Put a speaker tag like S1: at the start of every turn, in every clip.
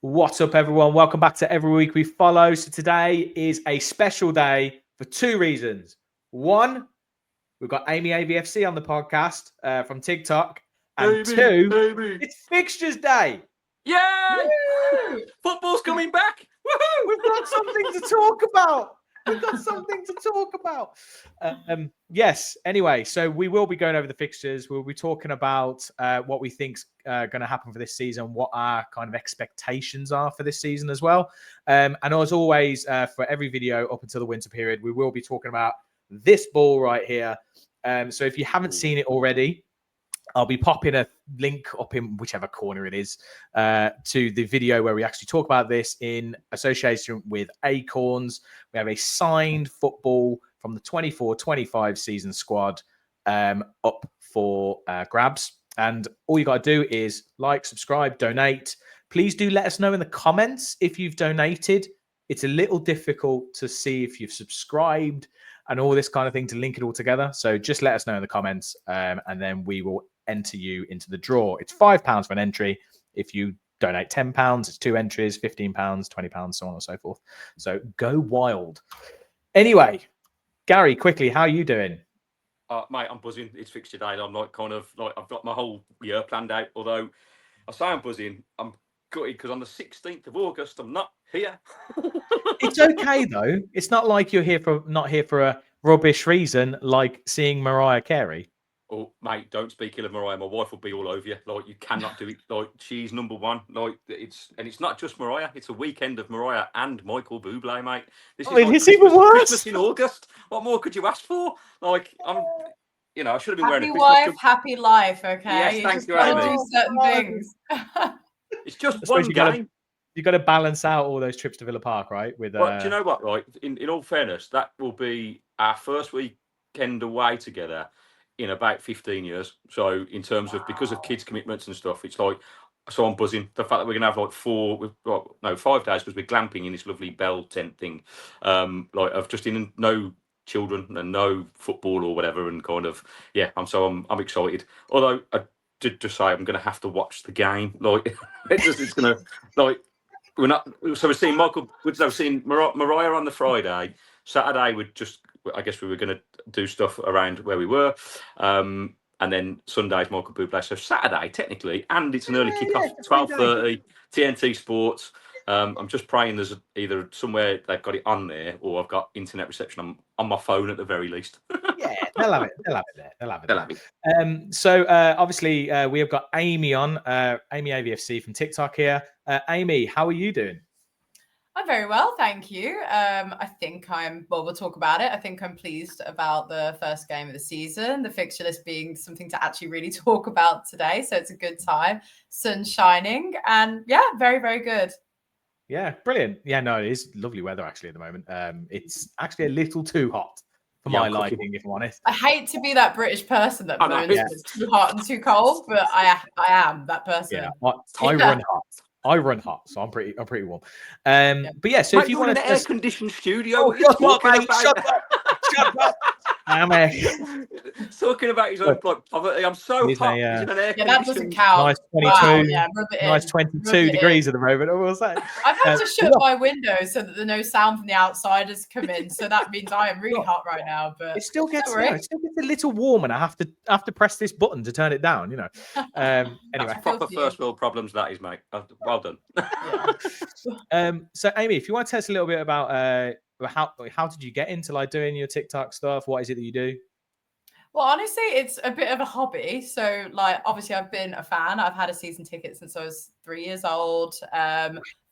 S1: What's up, everyone? Welcome back to Every Week We Follow. So today is a special day for two reasons. One, we've got Amy AVFC on the podcast from TikTok. And two, it's Fixtures Day.
S2: Yay! Football's coming back. Woohoo!
S1: We've got something to talk about. Yes. Anyway, so we will be going over the fixtures. We'll be talking about what we think's going to happen for this season, what our kind of expectations are for this season as well. And as always, for every video up until the winter period, we will be talking about this ball right here. So if you haven't seen it already, I'll be popping a link up in whichever corner it is to the video where we actually talk about this in association with Acorns. We have a signed football from the 24-25 season squad up for grabs. And all you got to do is like, subscribe, donate. Please do let us know in the comments if you've donated. It's a little difficult to see if you've subscribed and all this kind of thing to link it all together. So just let us know in the comments and then we will enter you into the draw. It's £5 for an entry. If you donate £10, it's 2 entries, £15, £20, so on and so forth. So go wild. Anyway, Gary, quickly, how are you doing?
S2: Mate, I'm buzzing. It's fixture day. I'm I've got my whole year planned out. Although I say I'm buzzing, I'm gutted because on the 16th of August, I'm not here.
S1: It's okay though. It's not like you're not here for a rubbish reason, like seeing Mariah Carey.
S2: Oh, mate, don't speak ill of Mariah. My wife will be all over you. Like, you cannot do it. Like, she's number one. Like, it's not just Mariah. It's a weekend of Mariah and Michael Bublé, mate. This is like
S1: it's even worse.
S2: Christmas in August. What more could you ask for? Like, I should have been wearing a Christmas
S3: happy wife, happy life. Okay.
S2: Yes, thank you,
S3: Amy.
S2: Amy.
S3: Do certain things.
S2: It's just one game.
S1: You got to balance out all those trips to Villa Park, right? With
S2: Well, do you know what? Right, in all fairness, that will be our first weekend away together in about 15 years. So in terms of, because of kids' commitments and stuff, it's like, so I'm buzzing. The fact that we're going to have like 5 days, because we're glamping in this lovely bell tent thing. Like, I've just in no children and no football or whatever, and kind of, yeah, I'm excited. Although I did just say I'm going to have to watch the game. Like, it's going to, like, we're seeing Mariah on the Friday. Saturday I guess we were going to do stuff around where we were. And then Sunday's Michael Bublé. So Saturday, technically, and it's an early kickoff, 12:30, TNT Sports. I'm just praying there's either somewhere they've got it on there, or I've got internet reception on my phone at the very least.
S1: Yeah, they'll have it there. They'll have it. So obviously we have got Amy on, Amy AVFC from TikTok here. Amy, how are you doing?
S3: I'm very well, thank you. I think we'll talk about it. I think I'm pleased about the first game of the season, the fixture list being something to actually really talk about today. So it's a good time, sun shining, and yeah, very, very good.
S1: Yeah, brilliant. Yeah, no, it is lovely weather actually at the moment. It's actually a little too hot for my liking, if I'm honest.
S3: I hate to be that British person that moans it's too hot and too cold, but I am that person.
S1: Yeah, I run hot. I run hot, so I'm pretty warm. But yeah, so if you want
S2: an air-conditioned studio,
S1: oh, shut up, mate, shut up. I am
S2: talking about his own poverty. I'm so hot.
S3: Yeah, that doesn't count.
S1: Nice 22 degrees at the moment. I will say.
S3: I've had to shut my windows so that there's no sound from the outsiders come in. So that means I am really hot right now. But
S1: it still gets a little warm, and I have to press this button to turn it down. Anyway,
S2: that's proper first world problems. That is, mate. Well done.
S1: So Amy, if you want to tell us a little bit about how did you get into like doing your TikTok stuff? What is it that you do?
S3: Well, honestly, it's a bit of a hobby. So, like, obviously, I've been a fan. I've had a season ticket since I was 3 years old.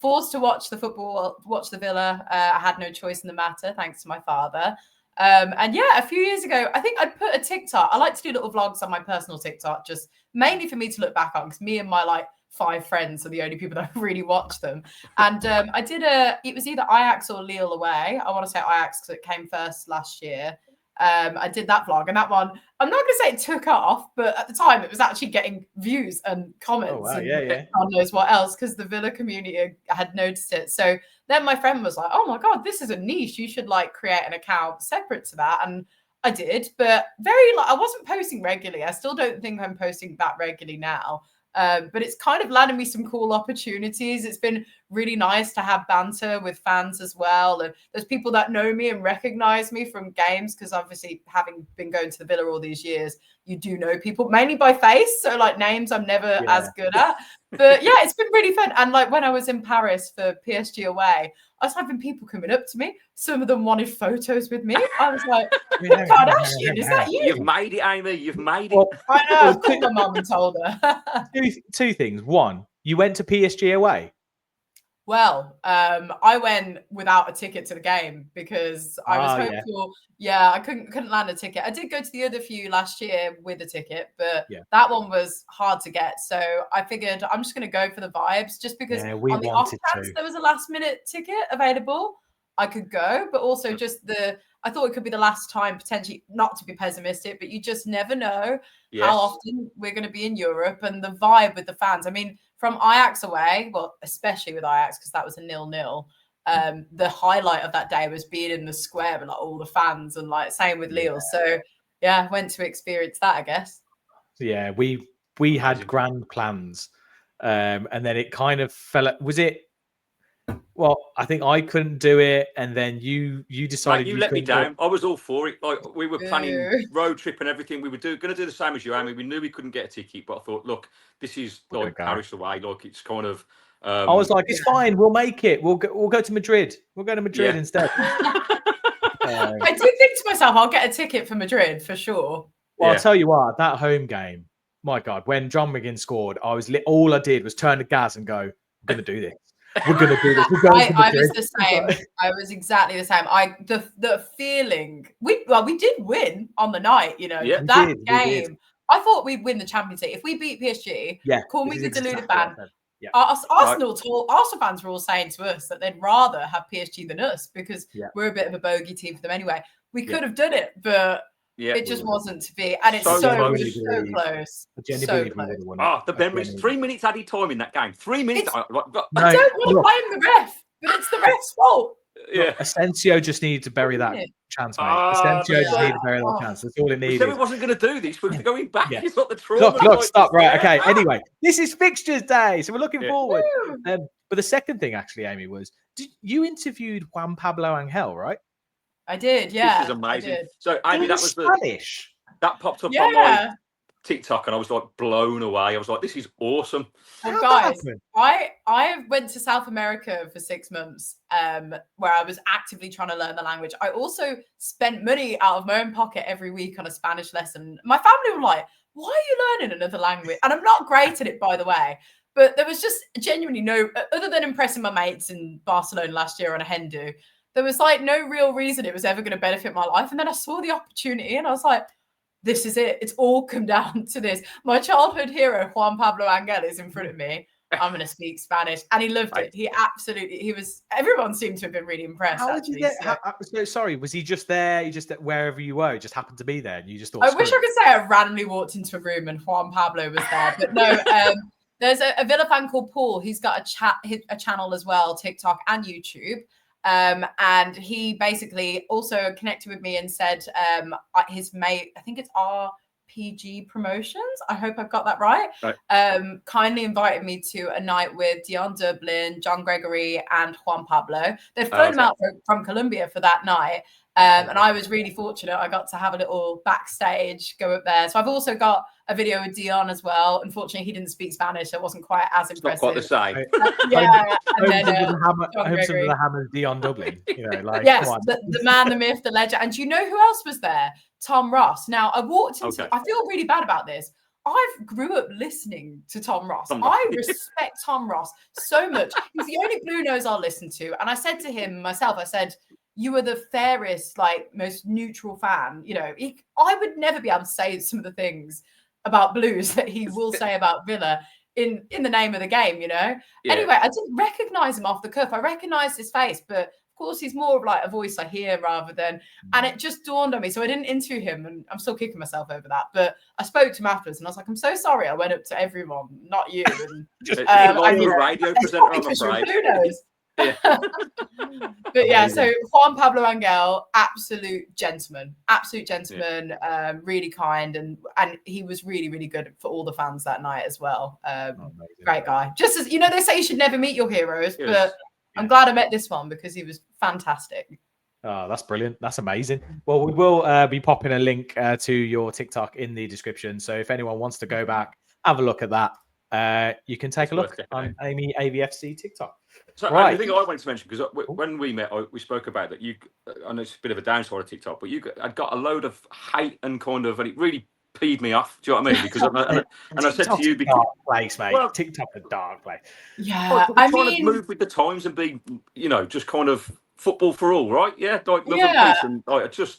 S3: Forced to watch the football, watch the Villa. I had no choice in the matter, thanks to my father. And yeah, a few years ago, I think I put a TikTok. I like to do little vlogs on my personal TikTok, just mainly for me to look back on, because me and my 5 friends are the only people that really watch them. And I did it was either Ajax or Lille away. I want to say Ajax because it came first last year. I did that vlog, and that one, I'm not going to say it took off, but at the time it was actually getting views and comments.
S1: Oh, wow.
S3: And
S1: yeah.
S3: God knows what else, because the Villa community had noticed it. So then my friend was like, oh my God, this is a niche. You should create an account separate to that. And I did, but I wasn't posting regularly. I still don't think I'm posting that regularly now. But it's kind of landed me some cool opportunities. It's been really nice to have banter with fans as well. And there's people that know me and recognize me from games, because obviously having been going to the Villa all these years, you do know people mainly by face. So like names I'm never as good at. But yeah, it's been really fun. And like when I was in Paris for PSG away, I was having people coming up to me. Some of them wanted photos with me. I was like, Kardashian, is that you?
S2: You've made it, Amy. You've made it.
S1: Well,
S3: I know. I've called my mum and told her.
S1: two things. One, you went to PSG away.
S3: Well, I went without a ticket to the game because I was hopeful. Yeah, I couldn't land a ticket. I did go to the other few last year with a ticket, but that one was hard to get. So I figured I'm just going to go for the vibes, just because on the off chance there was a last minute ticket available, I could go. But also I thought it could be the last time, potentially, not to be pessimistic, but you just never know how often we're going to be in Europe, and the vibe with the fans. I mean, from Ajax away, well, especially with Ajax, because that was a 0-0. The highlight of that day was being in the square with like all the fans, and like same with Lille. So yeah, went to experience that, I guess.
S1: Yeah, we had grand plans, and then it kind of fell. Was it? Well, I think I couldn't do it, and then you decided
S2: you let me down. I was all for it. Like we were planning road trip and everything. We were going to do the same as you, Amy. We knew we couldn't get a ticket, but I thought, look, this is like Paris away. Like it's kind of. I
S1: was like, it's fine. We'll make it. We'll go to Madrid. We'll go to Madrid instead.
S3: I did think to myself, I'll get a ticket for Madrid for sure.
S1: Well, I'll tell you what, that home game, my God, when John McGinn scored, all I did was turn the gas and go, "I'm going to do this. We're going to do this."
S3: I was the same. I was exactly the same. The feeling we did win on the night, you know. That game, I thought we'd win the Champions League if we beat PSG. Call me the deluded fan. Yeah. Arsenal fans were all saying to us that they'd rather have PSG than us because we're a bit of a bogey team for them anyway. We could have done it, but it just wasn't to be. And it's so close. So close.
S2: The memories. 3 minutes added time in that game. 3 minutes.
S3: I don't want to blame the ref, but it's the ref's fault.
S1: Yeah, Asensio just needed to bury that chance, mate. Asensio just needed to bury that chance. That's all it needed.
S2: So he wasn't going to do this. We're going back. He's got the trauma.
S1: Look, stop. Right, okay. Anyway, this is Fixtures Day, so we're looking forward. But the second thing, actually, Amy, was you interviewed Juan Pablo Angel, right?
S3: I did, yeah.
S2: This is amazing. So, Amy, that was
S1: Spanish.
S2: That popped up on my TikTok, and I was like blown away. I was like, this is awesome.
S3: Well, guys, I went to South America for 6 months, where I was actively trying to learn the language. I also spent money out of my own pocket every week on a Spanish lesson. My family were like, "Why are you learning another language?" And I'm not great at it, by the way. But there was just genuinely no, other than impressing my mates in Barcelona last year on a hen do, there was like no real reason it was ever going to benefit my life. And then I saw the opportunity and I was like, this is it. It's all come down to this. My childhood hero, Juan Pablo Angel, is in front of me. I'm going to speak Spanish. And he loved it. Everyone seemed to have been really impressed.
S1: How did you get, sorry, was he just there? You just, wherever you were, he just happened to be there and you just thought,
S3: I wish I could say I randomly walked into a room and Juan Pablo was there. But no, there's a Villa fan called Paul. He's got a channel as well, TikTok and YouTube. And he basically also connected with me and said his mate, I think it's RPG Promotions, I hope I've got that right, kindly invited me to a night with Dion Dublin, John Gregory and Juan Pablo. They've flown him out from Colombia for that night. And I was really fortunate. I got to have a little backstage, go up there. So I've also got a video with Dion as well. Unfortunately, he didn't speak Spanish, so it wasn't quite as impressive.
S2: Not quite the same.
S3: And then
S1: the Hammer Dion Dublin. You know, like,
S3: yes, the man, the myth, the legend. And do you know who else was there? Tom Ross. Now, I walked into. I feel really bad about this. I grew up listening to Tom Ross. I respect Tom Ross so much. He's the only Blue Nose I'll listen to. And I said to him myself, I said, you are the fairest, like, most neutral fan. You know, I would never be able to say some of the things about Blues that he will say about Villa in the name of the game, you know? Yeah. Anyway, I didn't recognise him off the cuff. I recognised his face, but of course he's more of like a voice I hear rather than, and it just dawned on me. So I didn't interview him and I'm still kicking myself over that, but I spoke to him afterwards and I was like, I'm so sorry. I went up to everyone, not you. And,
S2: a radio presenter, I'm afraid.
S3: Who knows?
S2: Yeah.
S3: But yeah,
S1: Amazing.
S3: so Juan Pablo Angel, absolute gentleman, really kind, and he was really, really good for all the fans that night as well. Great guy. Just as you know, they say you should never meet your heroes, but I'm glad I met this one because he was fantastic.
S1: Oh, that's brilliant. That's amazing. Well, we will be popping a link to your TikTok in the description. So if anyone wants to go back, have a look at that. You can take a look on Amy AVFC TikTok.
S2: So
S1: right.
S2: the thing I wanted to mention, because when we met, we spoke about that. I know it's a bit of a downside of TikTok, but I'd got a load of hate and and it really peed me off. Do you know what I mean? Because I said to you,
S1: dark place, mate. Well, TikTok's a dark place.
S3: Yeah,
S2: I'm trying to move with the times and be, just kind of football for all, right? Yeah, like love and peace, and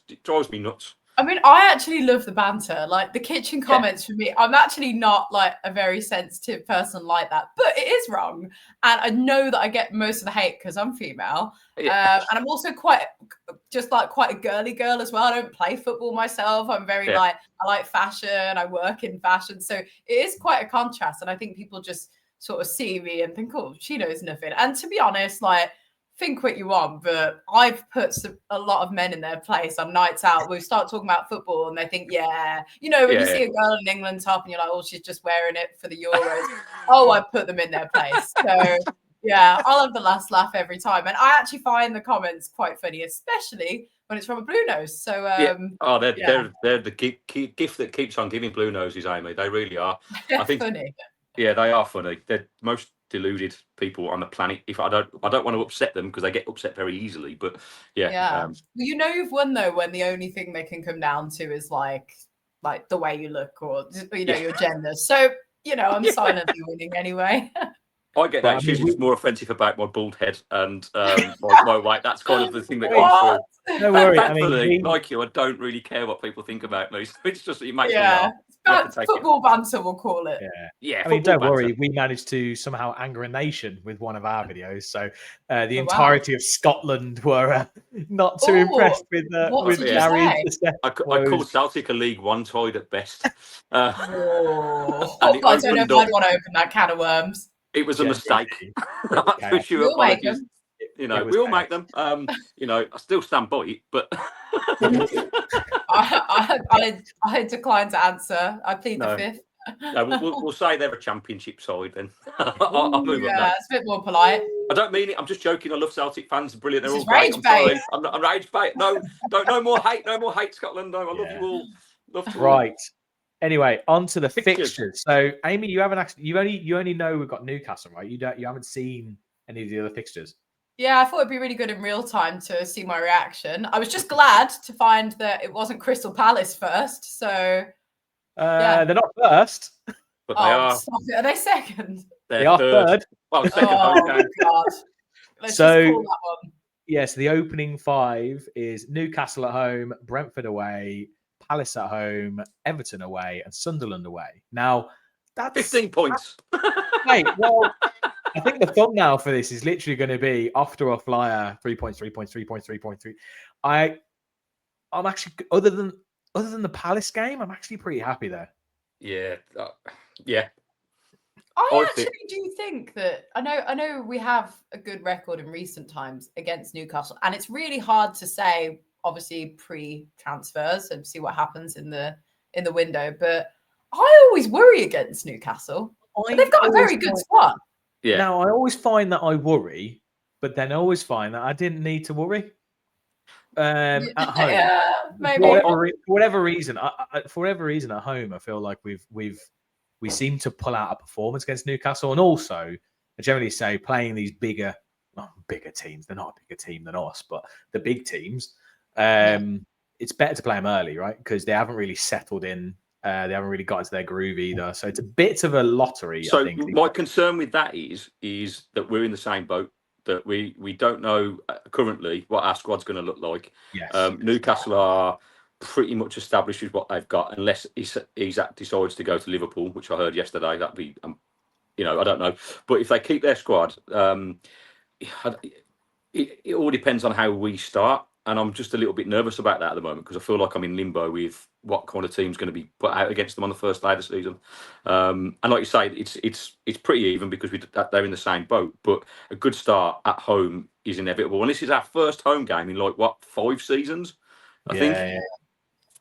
S2: it drives me nuts.
S3: I mean, I actually love the banter. Like the kitchen comments for me, I'm actually not like a very sensitive person like that, but it is wrong. And I know that I get most of the hate because I'm female. And I'm also quite a girly girl as well. I don't play football myself. I'm very I like fashion. I work in fashion. So it is quite a contrast. And I think people just sort of see me and think, oh, she knows nothing. And to be honest, like, think what you want, but I've put a lot of men in their place on nights out. We start talking about football and they think, when you see a girl in England top and you're like, oh, she's just wearing it for the Euros. Oh, I put them in their place. So yeah, I'll have the last laugh every time. And I actually find the comments quite funny, especially when it's from a Blue Nose. So
S2: they're the gift that keeps on giving, Blue Noses, Amy. They really are. I think
S3: funny.
S2: Yeah, they are funny. They're most deluded people on the planet. If I don't want to upset them because they get upset very easily. But
S3: well, you've won though when the only thing they can come down to is like the way you look or your gender. So I'm silently winning anyway.
S2: I get that. She's more offensive about my bald head and my weight. That's kind of the thing that comes through.
S1: No worry.
S2: Thankfully, like you, I don't really care what people think about me. So it's just it makes me laugh.
S3: Football banter, we'll call it.
S2: Yeah.
S1: I mean, don't worry. We managed to somehow anger a nation with one of our videos. So the entirety of Scotland were not too impressed with Gary's.
S2: I called Celtic a League One side at best.
S3: I don't know if I'd want to open that can of worms.
S2: It was a mistake. For sure.
S3: We'll make them.
S2: We all make them. I still stand by it, but
S3: I decline to answer. I plead the fifth.
S2: No, we'll say they're a championship side then. I'll move on.
S3: Yeah, it's a bit more polite.
S2: I don't mean it. I'm just joking. I love Celtic fans. Brilliant. They're all
S3: great.
S2: I'm sorry. I'm rage bait. No more hate. No more hate, Scotland. No, I love you all. Love to
S1: right. Anyway, on to the fixtures. So, Amy, you haven't actually. You only know we've got Newcastle, right? You haven't seen any of the other fixtures.
S3: Yeah, I thought it'd be really good in real time to see my reaction. I was just glad to find that it wasn't Crystal Palace first. So,
S1: they're not first,
S2: but they are.
S3: Stop it. Are they second?
S1: They are third.
S2: Well, second.
S3: God. Let's just call that one.
S1: Yes, the opening five is Newcastle at home, Brentford away, Palace at home, Everton away, and Sunderland away. Now, that's
S2: 15 points.
S1: Mate, well, I think the thumbnail for this is literally going to be off to a flyer, 3 points, 3 points, 3 points, 3 points, 3. I'm actually, other than the Palace game, I'm actually pretty happy there.
S2: Yeah.
S3: I actually do think that I know we have a good record in recent times against Newcastle, and it's really hard to say, obviously pre-transfers and see what happens in the window. But I always worry against Newcastle. They've got a very good squad.
S1: Yeah. Now I always find that I worry, but then I always find that I didn't need to worry. At home,
S3: yeah, maybe
S1: for whatever reason at home, I feel like we seem to pull out a performance against Newcastle, and also I generally say playing these bigger teams. They're not a bigger team than us, but the big teams. It's better to play them early, right? Because they haven't really settled in. They haven't really got into their groove either. So it's a bit of a lottery.
S2: So
S1: I think.
S2: My concern with that is that we're in the same boat. That we don't know currently what our squad's going to look like.
S1: Yes.
S2: Newcastle are pretty much established with what they've got, unless Isak decides to go to Liverpool, which I heard yesterday. That'd be, I don't know. But if they keep their squad, it all depends on how we start. and I'm just a little bit nervous about that at the moment because I feel like I'm in limbo with what kind of team's going to be put out against them on the first day of the season. And like you say, it's pretty even because they're in the same boat. But a good start at home is inevitable, and this is our first home game in like 5 seasons, I think.
S1: Yeah.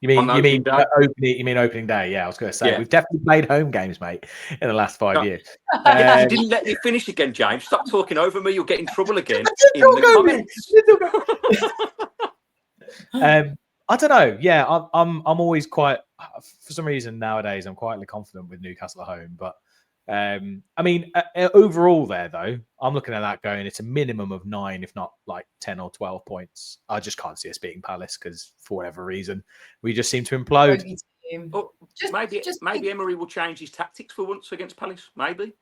S1: You mean opening day? Yeah, I was going to say we've definitely played home games, mate, in the last 5 years.
S2: Yeah, you didn't let me finish again, James. Stop talking over me. You'll get in trouble again in the comments.
S1: I don't know. Yeah, I'm always quite, for some reason nowadays, I'm quietly confident with Newcastle at home. But I mean, overall there though, I'm looking at that going, it's a minimum of 9, if not like 10 or 12 points. I just can't see us beating Palace because for whatever reason, we just seem to implode.
S2: Oh, maybe Emery will change his tactics for once against Palace. Maybe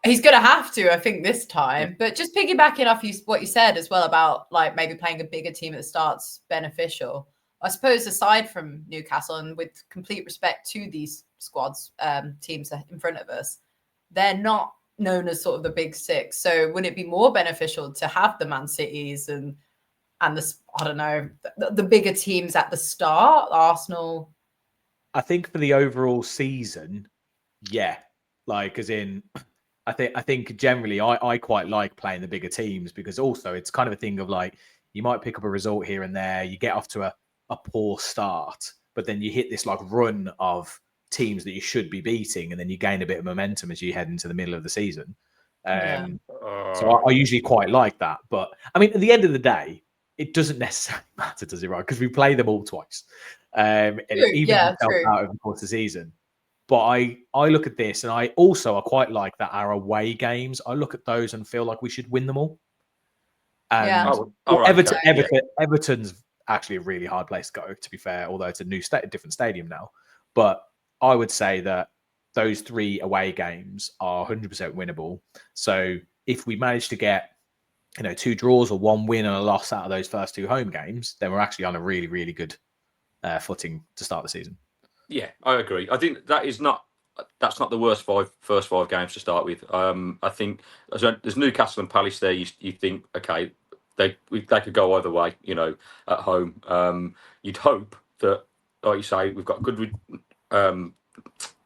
S3: he's going to have to, I think, this time. But just piggybacking off what you said as well about like maybe playing a bigger team at the start's beneficial. I suppose aside from Newcastle, and with complete respect to these squads, teams in front of us, they're not known as sort of the big six. So would it be more beneficial to have the Man Cities and the, I don't know, the bigger teams at the start, Arsenal?
S1: I think for the overall season, yeah. Like as in, I think generally I quite like playing the bigger teams because also it's kind of a thing of like, you might pick up a result here and there, you get off to a poor start, but then you hit this like run of teams that you should be beating, and then you gain a bit of momentum as you head into the middle of the season. So I usually quite like that. But I mean, at the end of the day, it doesn't necessarily matter, does it? Right? Because we play them all twice, and it even out over the course of the season. But I look at this, and I quite like that our away games. I look at those and feel like we should win them all. Everton's actually a really hard place to go, to be fair, although it's a different stadium now. But I would say that those 3 away games are 100% winnable. So if we manage to get 2 draws or 1 win and a loss out of those first 2 home games, then we're actually on a really, really good footing to start the season.
S2: Yeah, I agree. I think that's not the worst first 5 games to start with. I think there's Newcastle and Palace there. You think, okay, they could go either way, at home. You'd hope that, like you say, we've got a good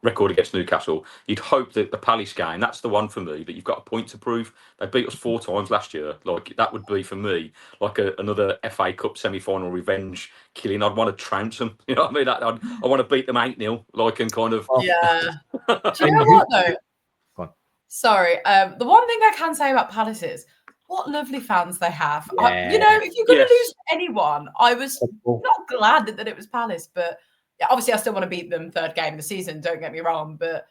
S2: record against Newcastle. You'd hope that the Palace game, that's the one for me, that you've got a point to prove. They beat us 4 times last year. Like, that would be, for me, like another FA Cup semi-final revenge killing. I'd want to trounce them. You know what I mean? I want to beat them 8-0, like, and kind of...
S3: Yeah. Do you know what, though?
S1: Go on.
S3: Sorry. The one thing I can say about Palace is, what lovely fans they have.
S1: Yeah.
S3: If you're going to lose anyone, I was not glad that it was Palace, but yeah, obviously I still want to beat them 3rd game of the season, don't get me wrong, but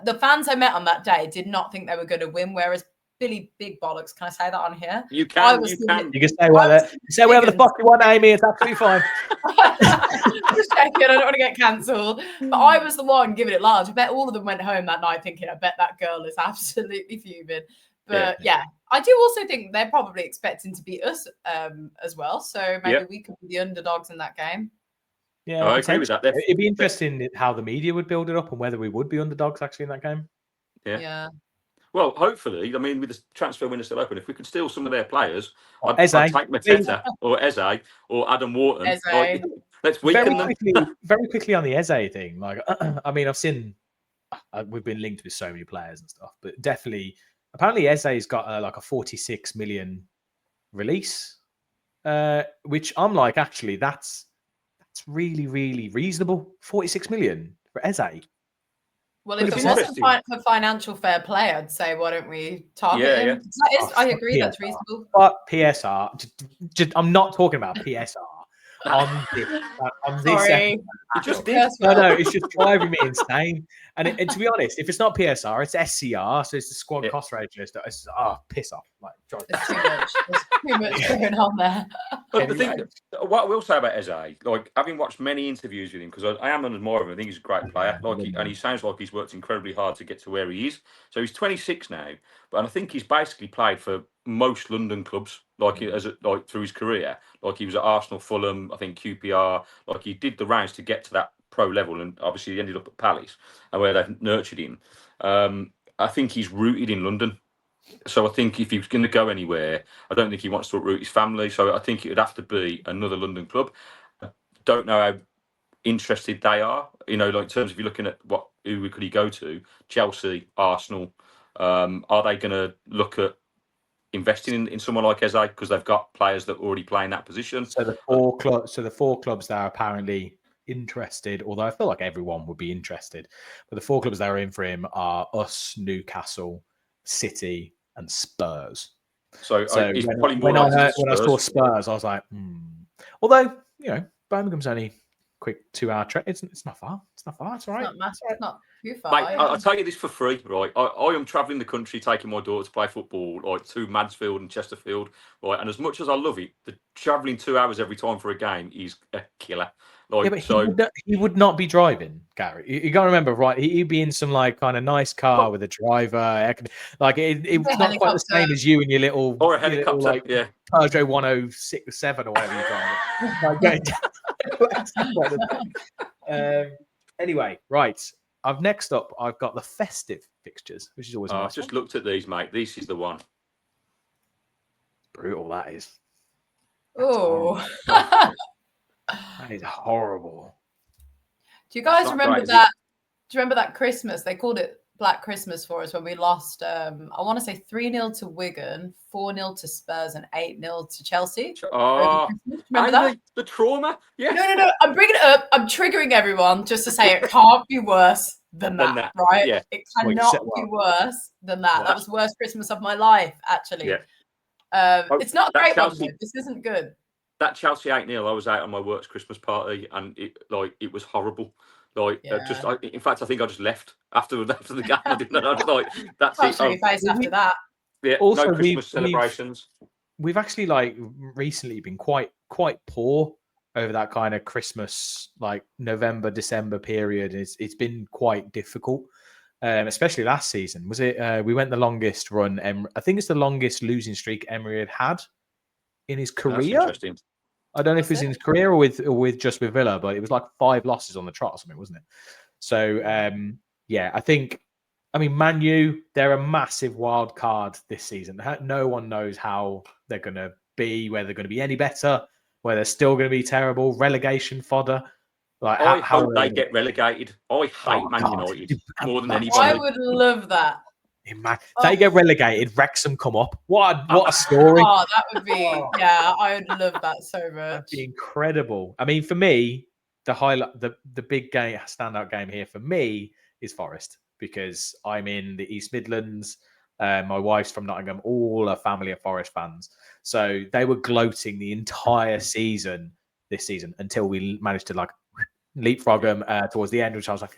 S3: the fans I met on that day did not think they were going to win, whereas Billy Big Bollocks, can I say that on here?
S2: You can.
S1: You can say whatever the fuck you want, Amy. It's absolutely fine.
S3: Just checking. I don't want to get cancelled. But I was the one giving it large. I bet all of them went home that night thinking, I bet that girl is absolutely fuming. But yeah, I do also think they're probably expecting to beat us as well. So maybe we could be the underdogs in that game.
S1: Yeah,
S2: I agree with that.
S1: It'd be interesting how the media would build it up and whether we would be underdogs actually in that game.
S3: Yeah.
S2: Well, hopefully, I mean, with the transfer window still open, if we could steal some of their players, I'd take Mateta or Eze or Adam Wharton. Like, let's weaken them.
S1: Very quickly on the Eze thing. Like, I mean, I've seen we've been linked with so many players and stuff, but definitely, apparently, Eze's got like a 46 million release, which I'm like, actually, that's really, really reasonable. 46 million for Eze.
S3: Well, if it wasn't for financial fair play, I'd say, why don't we target him?
S2: Yeah.
S3: I agree, that's reasonable.
S1: But PSR, I'm not talking about PSR. On this
S3: Sorry.
S2: You just did.
S1: No, it's just driving me insane. And to be honest, if it's not PSR, it's SCR, so it's the squad cost ratio. It's piss off. Like,
S3: there's too much. There's too much going on there.
S2: But the thing, what I will say about Eze, like, having watched many interviews with him, because I am an admirer of him, I think he's a great player. And he sounds like he's worked incredibly hard to get to where he is. So he's 26 now, and I think he's basically played for most London clubs, like through his career. Like, he was at Arsenal, Fulham, I think QPR. Like, he did the rounds to get to that pro level, and obviously he ended up at Palace, and where they've nurtured him. I think he's rooted in London. So I think if he was going to go anywhere, I don't think he wants to uproot his family. So I think it would have to be another London club. I don't know how interested they are. Like in terms of you're looking at who could he go to? Chelsea, Arsenal. Are they going to look at investing in someone like Eze because they've got players that already play in that position?
S1: So the four clubs that are apparently interested, although I feel like everyone would be interested, but the four clubs that are in for him are us, Newcastle, City, and Spurs.
S2: So it's probably more
S1: when I saw
S2: Spurs.
S1: Spurs, I was like, although Birmingham's only quick 2-hour trek. It's not far. It's not far. It's all right.
S3: It's not too far.
S2: Mate, I'll tell you this for free, right? I am travelling the country taking my daughter to play football, like to Mansfield and Chesterfield, right? And as much as I love it, the travelling 2 hours every time for a game is a killer. Like,
S1: but he would not be driving, Gary. You got to remember, right? He'd be in some like kind of nice car with a driver. Like it's not quite the same as you and your little
S2: or a helicopter,
S1: like Peugeot 1067 or whatever you drive. Anyway, right. Next up, I've got the festive fixtures, which is always.
S2: I've just looked at these, mate. This is the one.
S1: Brutal, that is.
S3: Oh.
S1: That is horrible.
S3: Do you guys remember that? Do you remember that Christmas? They called it Black Christmas for us when we lost, I want to say 3-0 to Wigan, 4-0 to Spurs, and 8-0 to Chelsea.
S2: Oh,
S3: remember that?
S2: The trauma? Yeah.
S3: No. I'm bringing it up. I'm triggering everyone just to say it can't be worse than that, right?
S2: Yeah.
S3: It cannot be worse than that.
S2: Well,
S3: that was the worst Christmas of my life, actually.
S2: Yeah.
S3: It's not a great one, though. This isn't good.
S2: That Chelsea 8-0, I was out on my work's Christmas party, and it was horrible. In fact, I think I just left after the game. I didn't know. I was like, that's it.
S3: Show your face after that.
S2: Yeah. Also, no Christmas celebrations.
S1: We've actually recently been quite poor over that kind of Christmas, like November, December period. It's been quite difficult, especially last season. Was it? We went the longest run. I think it's the longest losing streak Emery had in his career.
S2: That's interesting.
S1: I don't know if it was in his career or with just with Villa, but it was like 5 losses on the trot or something, wasn't it? So I mean, Man U, they're a massive wild card this season. No one knows how they're going to be, whether they're going to be any better, whether they're still going to be terrible, relegation fodder.
S2: I hope they get relegated. I hate Man United more than anybody.
S3: I would love that.
S1: They get relegated, Wrexham come up. What a story.
S3: Oh, that would be, I would love that so much.
S1: That'd be incredible. I mean, for me, the big game, standout game here for me is Forest, because I'm in the East Midlands. My wife's from Nottingham. All her family are Forest fans. So they were gloating the entire season this season until we managed to leapfrog them towards the end, which I was like,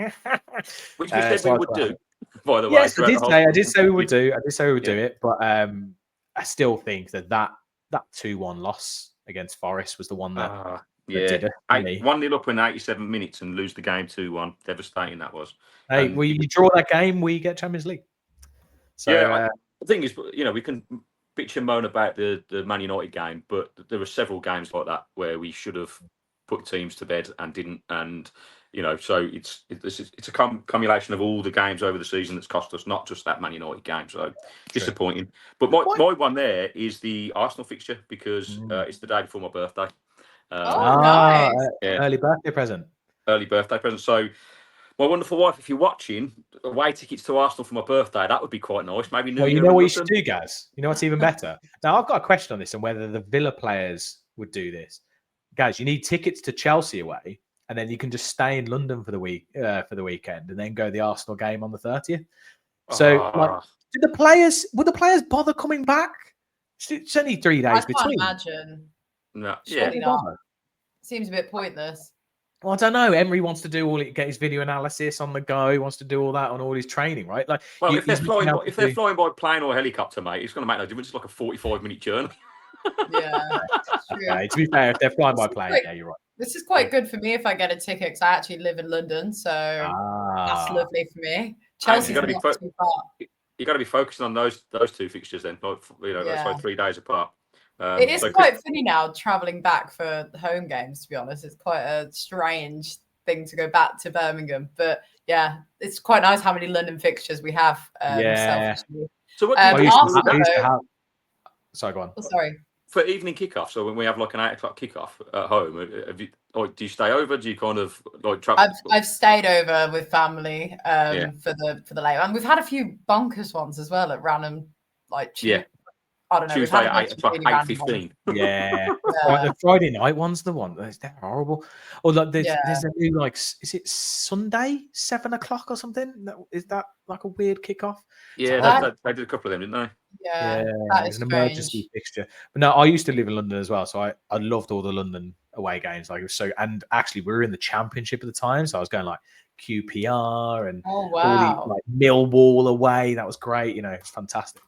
S2: which we said we would do. By the way,
S1: yes, I did say we would do. I did say we would do it, but I still think that 2-1 loss against Forest was the one that did it.
S2: 1-0 up in 87 minutes and lose the game 2-1. Devastating that was.
S1: Hey, we draw that game, we get Champions League. So
S2: the thing is, we can bitch and moan about the Man United game, but there were several games like that where we should have put teams to bed and didn't, and so it's a cumulation of all the games over the season that's cost us, not just that Man United game. So disappointing. But my one there is the Arsenal fixture, because it's the day before my birthday.
S3: Nice.
S1: Early birthday present.
S2: Early birthday present. So my wonderful wife, if you're watching, away tickets to Arsenal for my birthday, that would be quite nice. Maybe
S1: you know what you should do, guys? You know what's even better? Now, I've got a question on this and whether the Villa players would do this. Guys, you need tickets to Chelsea away, and then you can just stay in London for the weekend, and then go to the Arsenal game on the 30th. So, would the players bother coming back? It's only 3 days between.
S3: I can't imagine.
S2: No,
S3: not. Seems a bit pointless.
S1: Well, I don't know. Emery wants to get his video analysis on the go. He wants to do all that on all his training, right?
S2: If they're flying by plane or helicopter, mate, it's going to make no difference. It's like a 45-minute journey.
S3: Yeah.
S1: To be fair, if they're flying by plane, you're right.
S3: This is quite good for me if I get a ticket, because I actually live in London, so that's lovely for me. Chelsea's not too far.
S2: You got to be focusing on those 2 fixtures then. That's like 3 days apart.
S3: It is quite funny now traveling back for home games. To be honest, it's quite a strange thing to go back to Birmingham, but yeah, it's quite nice how many London fixtures we have. Selfishly.
S2: So what do you
S1: I
S2: do
S1: used
S3: Arsenal,
S1: to
S3: though-
S1: have. Sorry, go on.
S3: oh, sorry.
S2: for evening kickoff? So when we have like an 8 o'clock kickoff at home, have you, like, do you stay over? Do you kind of like travel?
S3: I've stayed over with family
S2: Yeah.
S3: for the late, and we've had a few bonkers ones as well at random, like
S2: Yeah.
S3: I don't know. We've
S2: Tuesday
S3: had a
S2: at
S3: bunch
S2: 8
S3: of
S2: o'clock,
S3: really random ones.
S2: 8:15.
S1: Yeah.
S3: Yeah.
S1: The Friday night one's the one. They're horrible. Or like there's
S3: Yeah.
S1: a new like is it Sunday 7 o'clock or something? Is that like a weird kickoff?
S2: Yeah,
S3: That-
S2: they did a couple of them, didn't
S3: Yeah,
S1: Yeah,
S3: that
S1: it's
S3: is
S1: an
S3: strange.
S1: emergency fixture. But no, I used to live in London as well, so I loved all the London away games. Like it was so, and actually we were in the Championship at the time, so I was going like QPR and
S3: Oh
S1: all
S3: wow!
S1: the like Millwall away. That was great. You know, it's fantastic.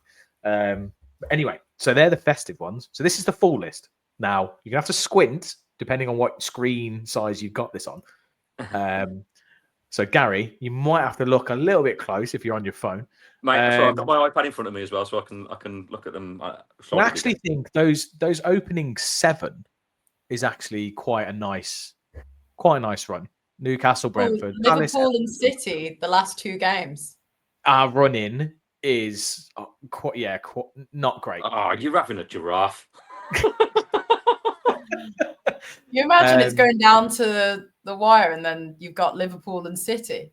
S1: But anyway, so they're the festive ones. So this is the full list. Now you're gonna have to squint depending on what screen size you've got this on. So Gary, you might have to look a little bit close if you're on your phone.
S2: Mate, so I've got my iPad in front of me as well, so I can look at them.
S1: I actually think those opening 7 is actually quite a nice run. Newcastle, Brentford, Palace,
S3: Liverpool and City, the last 2 games.
S1: our run in is not great.
S2: Oh, you're having a giraffe.
S3: You imagine it's going down to the wire, and then you've got Liverpool and City.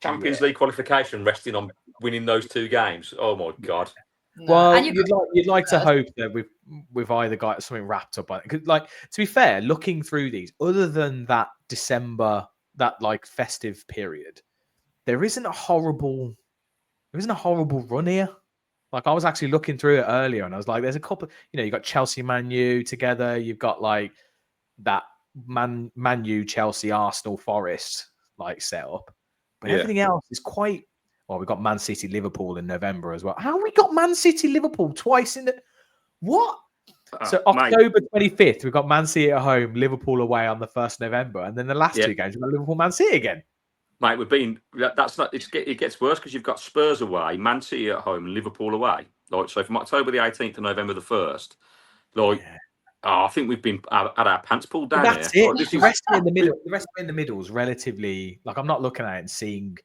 S2: Champions League qualification resting on winning those 2 games. Oh my god.
S3: No.
S1: Well,
S3: and
S1: you'd like to hope that we've either got something wrapped up. Because, like, to be fair, looking through these, other than that December, that like festive period, there isn't a horrible run here. Like I was actually looking through it earlier, and I was like, "There's a couple." You know, you got Chelsea, Man U together. You've got like that Man U, Chelsea, Arsenal, Forest like setup, but everything else is quite. Well, we've got Man City, Liverpool in November as well. How have we got Man City, Liverpool twice in the what? So October 25th, we've got Man City at home, Liverpool away on the 1st November, and then the last 2 games we've got Liverpool, Man City again.
S2: Mate, that's not. It gets worse because you've got Spurs away, Man City at home, and Liverpool away. Like so, from October the 18th to November the 1st, like. Yeah. Oh, I think we've been at our pants pulled down.
S1: That's it. Like, the rest in the middle. The rest in the middle is relatively like I'm not looking at it and seeing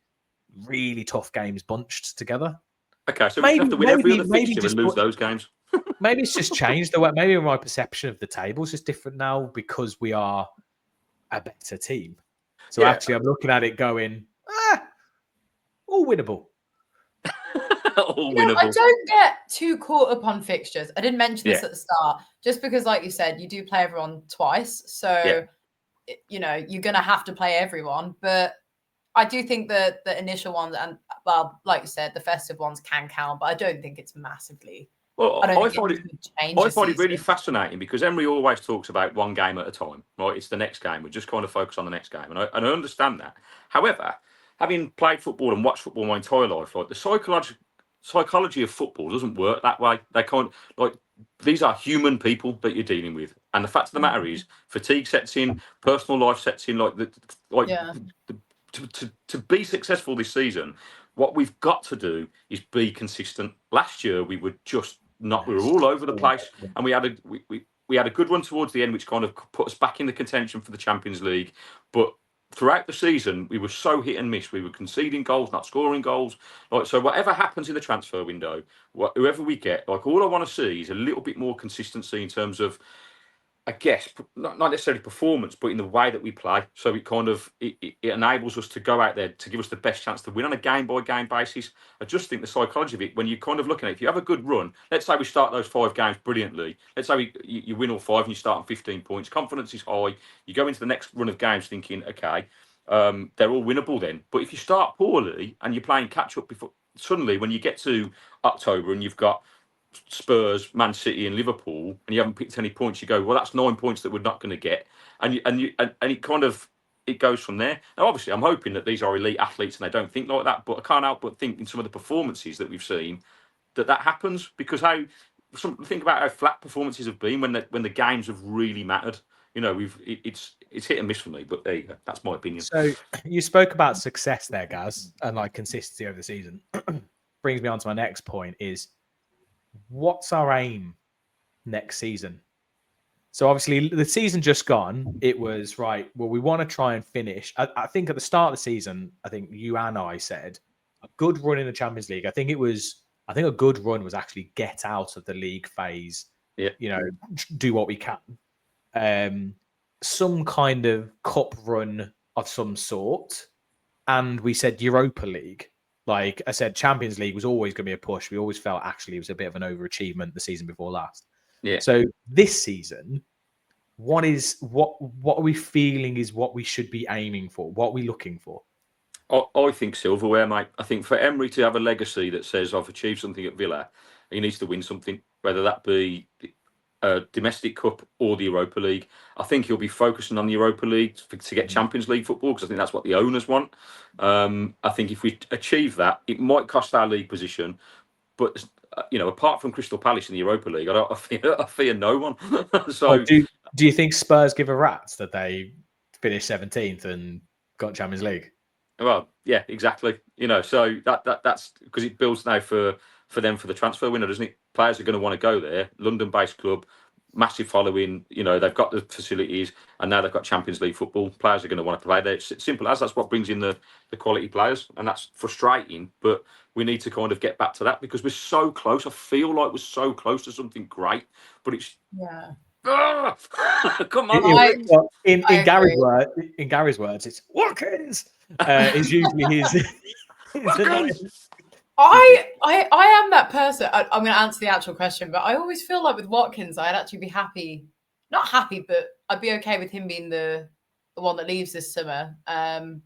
S1: really tough games bunched together.
S2: Okay, so we have to win every other fixture and lose those games.
S1: Maybe it's just changed the way. Maybe my perception of the table is just different now because we are a better team. So actually, I'm looking at it going, all winnable.
S3: I don't get too caught up on fixtures. I didn't mention this at the start, just because, like you said, you do play everyone twice. So, you know, you're going to have to play everyone. But I do think that the initial ones and, well, like you said, the festive ones can count, but I don't think it's massively.
S2: Well, I find it really fascinating because Emery always talks about one game at a time, right? It's the next game. We just kind of focus on the next game. And I understand that. However, having played football and watched football my entire life, like the psychology of football doesn't work that way. They can't, like, these are human people that you're dealing with. And the fact of the matter is fatigue sets in, personal life sets in, to be successful this season, what we've got to do is be consistent. Last year we were just not, we were all over the place, and we had a good run towards the end, which kind of put us back in the contention for the Champions League. But throughout the season, we were so hit and miss. We were conceding goals, not scoring goals. Like, so whatever happens in the transfer window, whoever we get, like, all I want to see is a little bit more consistency in terms of, I guess, not necessarily performance, but in the way that we play. So it kind of it enables us to go out there to give us the best chance to win on a game-by-game basis. I just think the psychology of it, when you're kind of looking at it, if you have a good run, let's say we start those 5 games brilliantly. Let's say you win all 5 and you start on 15 points. Confidence is high. You go into the next run of games thinking, okay, they're all winnable then. But if you start poorly and you're playing catch-up before, suddenly when you get to October and you've got Spurs, Man City, and Liverpool, and you haven't picked any points, you go, well, that's 9 points that we're not going to get, and it kind of it goes from there. Now, obviously, I'm hoping that these are elite athletes and they don't think like that, but I can't help but think in some of the performances that we've seen that happens because think about how flat performances have been when the games have really mattered. You know, it's hit and miss for me, but there you go. That's my opinion.
S1: So you spoke about success there, Gaz, and like consistency over the season. Brings me on to my next point is, what's our aim next season? So obviously the season just gone, it was right. Well, we want to try and finish. I think at the start of the season, I think you and I said a good run in the Champions League. I think it was I think a good run was actually get out of the league phase.
S2: Yeah.
S1: Do what we can. Some kind of cup run of some sort. And we said Europa League. Like I said, Champions League was always going to be a push. We always felt actually it was a bit of an overachievement the season before last.
S2: Yeah.
S1: So this season, what are we feeling is what we should be aiming for? What are we looking for?
S2: I think silverware, mate. I think for Emery to have a legacy that says I've achieved something at Villa, he needs to win something, whether that be a domestic cup or the Europa League. I think he'll be focusing on the Europa League to get Champions League football because I think that's what the owners want. I think if we achieve that, it might cost our league position, but apart from Crystal Palace in the Europa League, I fear no one. So,
S1: do you think Spurs give a rat's that they finished 17th and got Champions League?
S2: Well, yeah, exactly. So that's because it builds now for them for the transfer window, doesn't it? Players are going to want to go there. London-based club, massive following. They've got the facilities, and now they've got Champions League football. Players are going to want to play there. It's simple as that's what brings in the quality players, and that's frustrating. But we need to kind of get back to that because we're so close. I feel like we're so close to something great, but it's come on.
S1: In Gary's words, it's Watkins. Is usually his.
S3: I am that person. I'm going to answer the actual question, but I always feel like with Watkins, I'd actually be happy. Not happy, but I'd be okay with him being the one that leaves this summer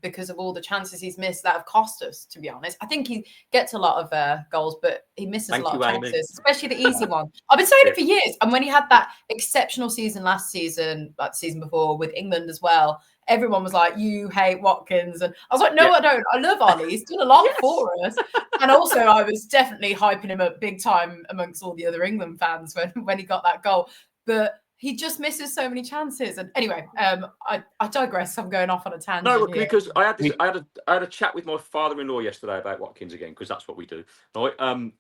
S3: because of all the chances he's missed that have cost us, to be honest. I think he gets a lot of goals, but he misses a lot of chances, Amy. Especially the easy one. I've been saying it for years. And when he had that exceptional season last season, like the season before with England as well, everyone was like, you hate Watkins. And I was like, no, I don't. I love Ollie. He's done a lot for us. And also I was definitely hyping him up big time amongst all the other England fans when he got that goal. But he just misses so many chances. And anyway, I digress. I'm going off on a tangent.
S2: No, because I had a chat with my father-in-law yesterday about Watkins again, because that's what we do. Right? And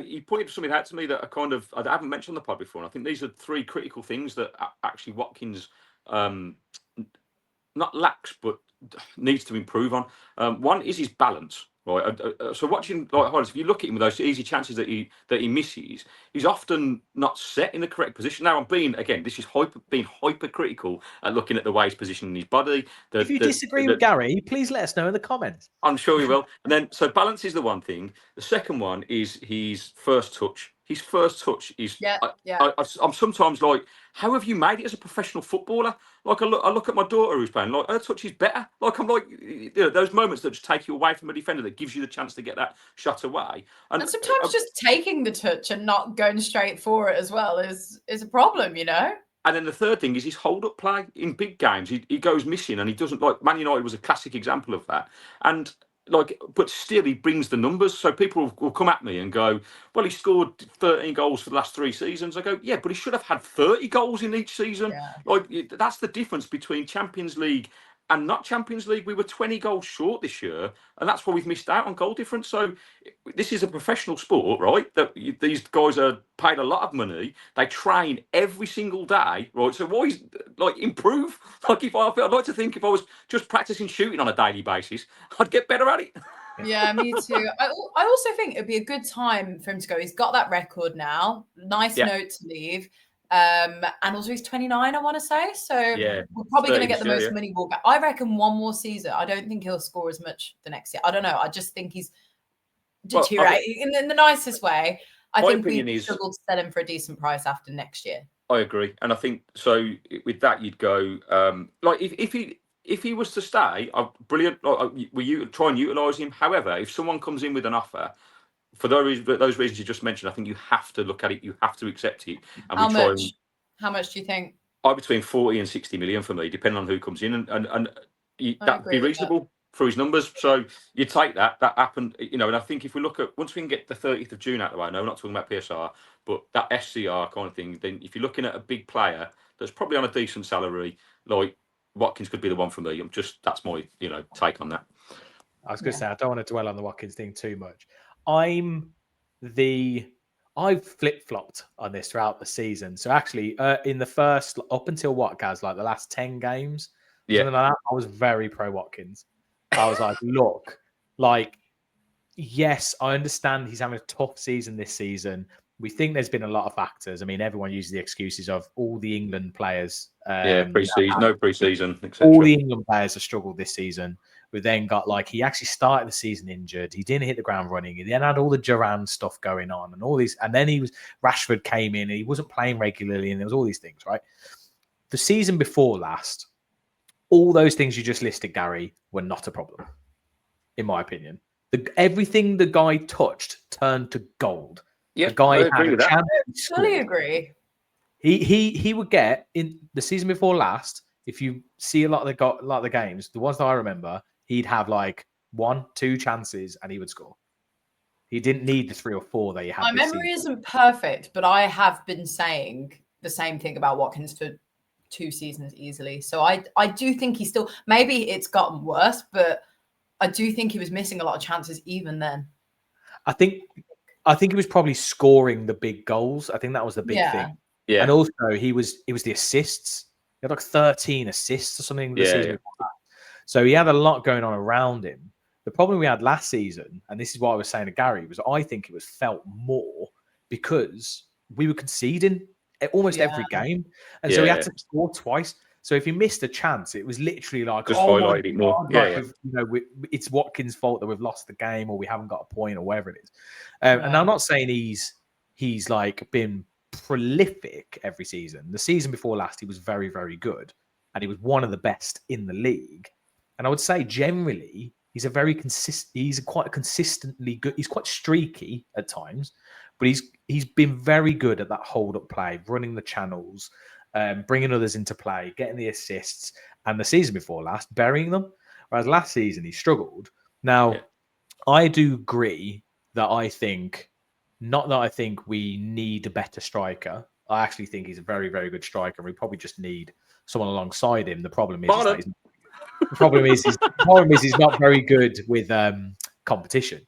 S2: he pointed something out to me that I haven't mentioned on the pod before. And I think these are three critical things that actually Watkins not lacks, but needs to improve on. One is his balance. Right, so watching highlights, if you look at him with those easy chances that he misses, he's often not set in the correct position. Now, this is being hypercritical at looking at the way he's positioning his body.
S1: If you disagree with Gary, please let us know in the comments.
S2: I'm sure you will. And then, so balance is the one thing. The second one is his first touch. His first touch is. I'm sometimes like, how have you made it as a professional footballer? Like I look at my daughter who's playing. Like her touch is better. Like I'm like, those moments that just take you away from a defender that gives you the chance to get that shot away.
S3: And sometimes just taking the touch and not going straight for it as well is a problem,
S2: And then the third thing is his hold-up play in big games. He goes missing, and he doesn't. Like Man United was a classic example of that. And but still he brings the numbers. So people will come at me and go, well, he scored 13 goals for the last 3 seasons. I go, yeah, but he should have had 30 goals in each season. Yeah. That's the difference between Champions League and not Champions League. We were 20 goals short this year, and that's why we've missed out on goal difference. So this is a professional sport, right? That these guys are paid a lot of money. They train every single day, right? So why is improve? I'd like to think if I was just practicing shooting on a daily basis, I'd get better at it.
S3: Yeah, me too. I also think it'd be a good time for him to go. He's got that record now. Nice note to leave. And also he's 29, I want to say. So we're probably going to get the most money ball back. I reckon one more season. I don't think he'll score as much the next year. I don't know. I just think he's deteriorating in the nicest way. I think we struggle to sell him for a decent price after next year.
S2: I agree. And I think so with that, you'd go if he was to stay, brilliant. We try and utilise him. However, if someone comes in with an offer, for those reasons you just mentioned, I think you have to look at it. You have to accept it. And
S3: How much do you think?
S2: Between 40 and 60 million for me, depending on who comes in, and that'd be reasonable for his numbers. So you take that happened, and I think if we look at once we can get the 30th of June out of the way, no, we're not talking about PSR, but that SCR kind of thing. Then if you're looking at a big player that's probably on a decent salary, like Watkins could be the one for me. That's my take on that.
S1: I was going to say I don't want to dwell on the Watkins thing too much. I've flip-flopped on this throughout the season. So actually, in the first, up until Gaz, like the last 10 games, something like that, I was very pro Watkins. I was like, look, like yes, I understand he's having a tough season this season. We think there's been a lot of factors. I mean, everyone uses the excuses of all the England players.
S2: Pre-season, no pre-season, etc.
S1: All the England players have struggled this season. We then got he actually started the season injured. He didn't hit the ground running. He then had all the Duran stuff going on and all these. And then Rashford came in and he wasn't playing regularly and there was all these things, right? The season before last, all those things you just listed, Gary, were not a problem, in my opinion. Everything the guy touched turned to gold.
S2: Yeah,
S1: the guy
S2: I agree with that.
S3: I fully agree.
S1: He would get in the season before last. If you see a lot of the games, the ones that I remember, he'd have 1-2 chances and he would score. He didn't need the 3 or 4 that he had.
S3: My memory isn't perfect, but I have been saying the same thing about Watkins for 2 seasons easily. So I do think he's still, maybe it's gotten worse, but I do think he was missing a lot of chances even then.
S1: I think he was probably scoring the big goals. I think that was the big thing.
S2: Yeah.
S1: And also it was the assists. He had 13 assists or something the season before that. So he had a lot going on around him. The problem we had last season, and this is what I was saying to Gary, was I think it was felt more because we were conceding almost every game. And so he had to score twice. So if he missed a chance, it was literally
S2: just highlight it more.
S1: It's Watkins' fault that we've lost the game or we haven't got a point or whatever it is. And I'm not saying he's been prolific every season. The season before last, he was very, very good. And he was one of the best in the league. And I would say generally, he's quite consistently good. He's quite streaky at times, but he's been very good at that hold-up play, running the channels, bringing others into play, getting the assists, and the season before last, burying them. Whereas last season, he struggled. Now, I do agree that I think we need a better striker. I actually think he's a very, very good striker, and we probably just need someone alongside him. The problem is he's not very good with competition.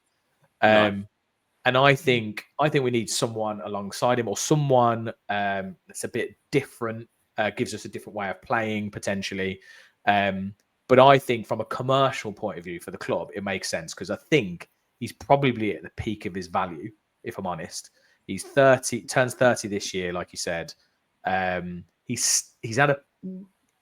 S1: And I think we need someone alongside him or someone that's a bit different, gives us a different way of playing potentially. But I think from a commercial point of view for the club, it makes sense because I think he's probably at the peak of his value, if I'm honest. He's 30, turns 30 this year, like you said. He's had a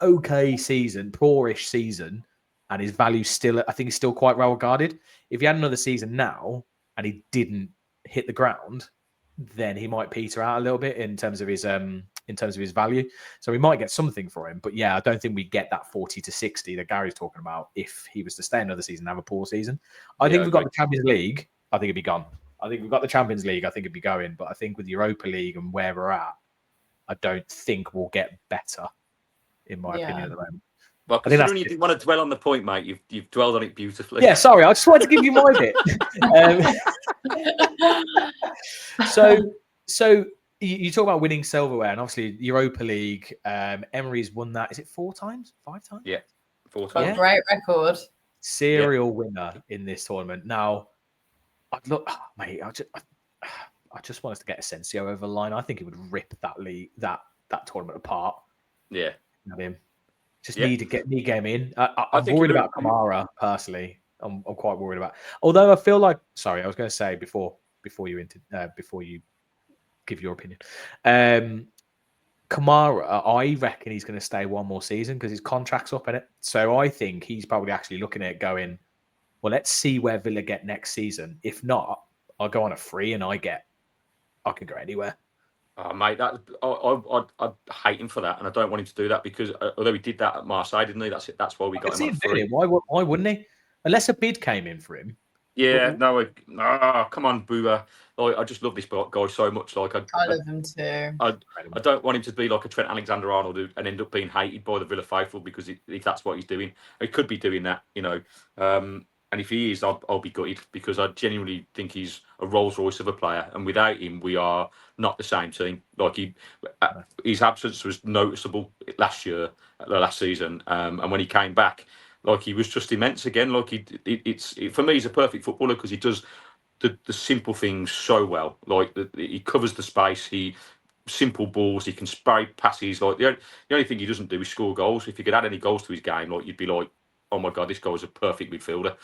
S1: okay season, poorish season, and his value I think he's still quite well regarded. If he had another season now and he didn't hit the ground, then he might peter out a little bit in terms of his value. So we might get something for him. But yeah, I don't think we get that 40 to 60 that Gary's talking about if he was to stay another season and have a poor season. I think we've got the Champions League, I think it'd be gone. I think we've got the Champions League, I think it'd be going. But I think with Europa League and where we're at, I don't think we'll get better, in my opinion, at the moment.
S2: Well, considering you didn't want to dwell on the point, mate, you've dwelled on it beautifully.
S1: Yeah, sorry, I just wanted to give you my bit. So you talk about winning silverware, and obviously Europa League. Emery's won that. Is it 4 times? 5 times?
S2: Yeah, 4 times.
S3: Yeah. Great record.
S1: Serial winner in this tournament. Now, mate, I just want us to get Asensio over the line. I think he would rip that league, that tournament apart.
S2: Yeah,
S1: him. Just need to get him in. I'm worried about Kamara personally. I'm quite worried about. Although I feel like, sorry, I was going to say before you give your opinion, Kamara, I reckon he's going to stay one more season because his contract's up in it. So I think he's probably actually looking at it going, well, let's see where Villa get next season. If not, I'll go on a free and I can go anywhere.
S2: Oh, mate, I'd hate him for that, and I don't want him to do that because although he did that at Marseille, didn't he? That's why we got him on free.
S1: Why wouldn't he? Unless a bid came in for him.
S2: Yeah, come on, Booba. I just love this guy so much. I
S3: love him too.
S2: I don't want him to be like a Trent Alexander-Arnold and end up being hated by the Villa faithful because if that's what he's doing, he could be doing that, And if he is, I'll be gutted because I genuinely think he's a Rolls Royce of a player, and without him, we are not the same team. His absence was noticeable last season, and when he came back, he was just immense again. For me, he's a perfect footballer because he does the simple things so well. He covers the space. Simple balls. He can spray passes. The only thing he doesn't do is score goals. If he could add any goals to his game, you'd be like, oh my God, this guy was a perfect midfielder.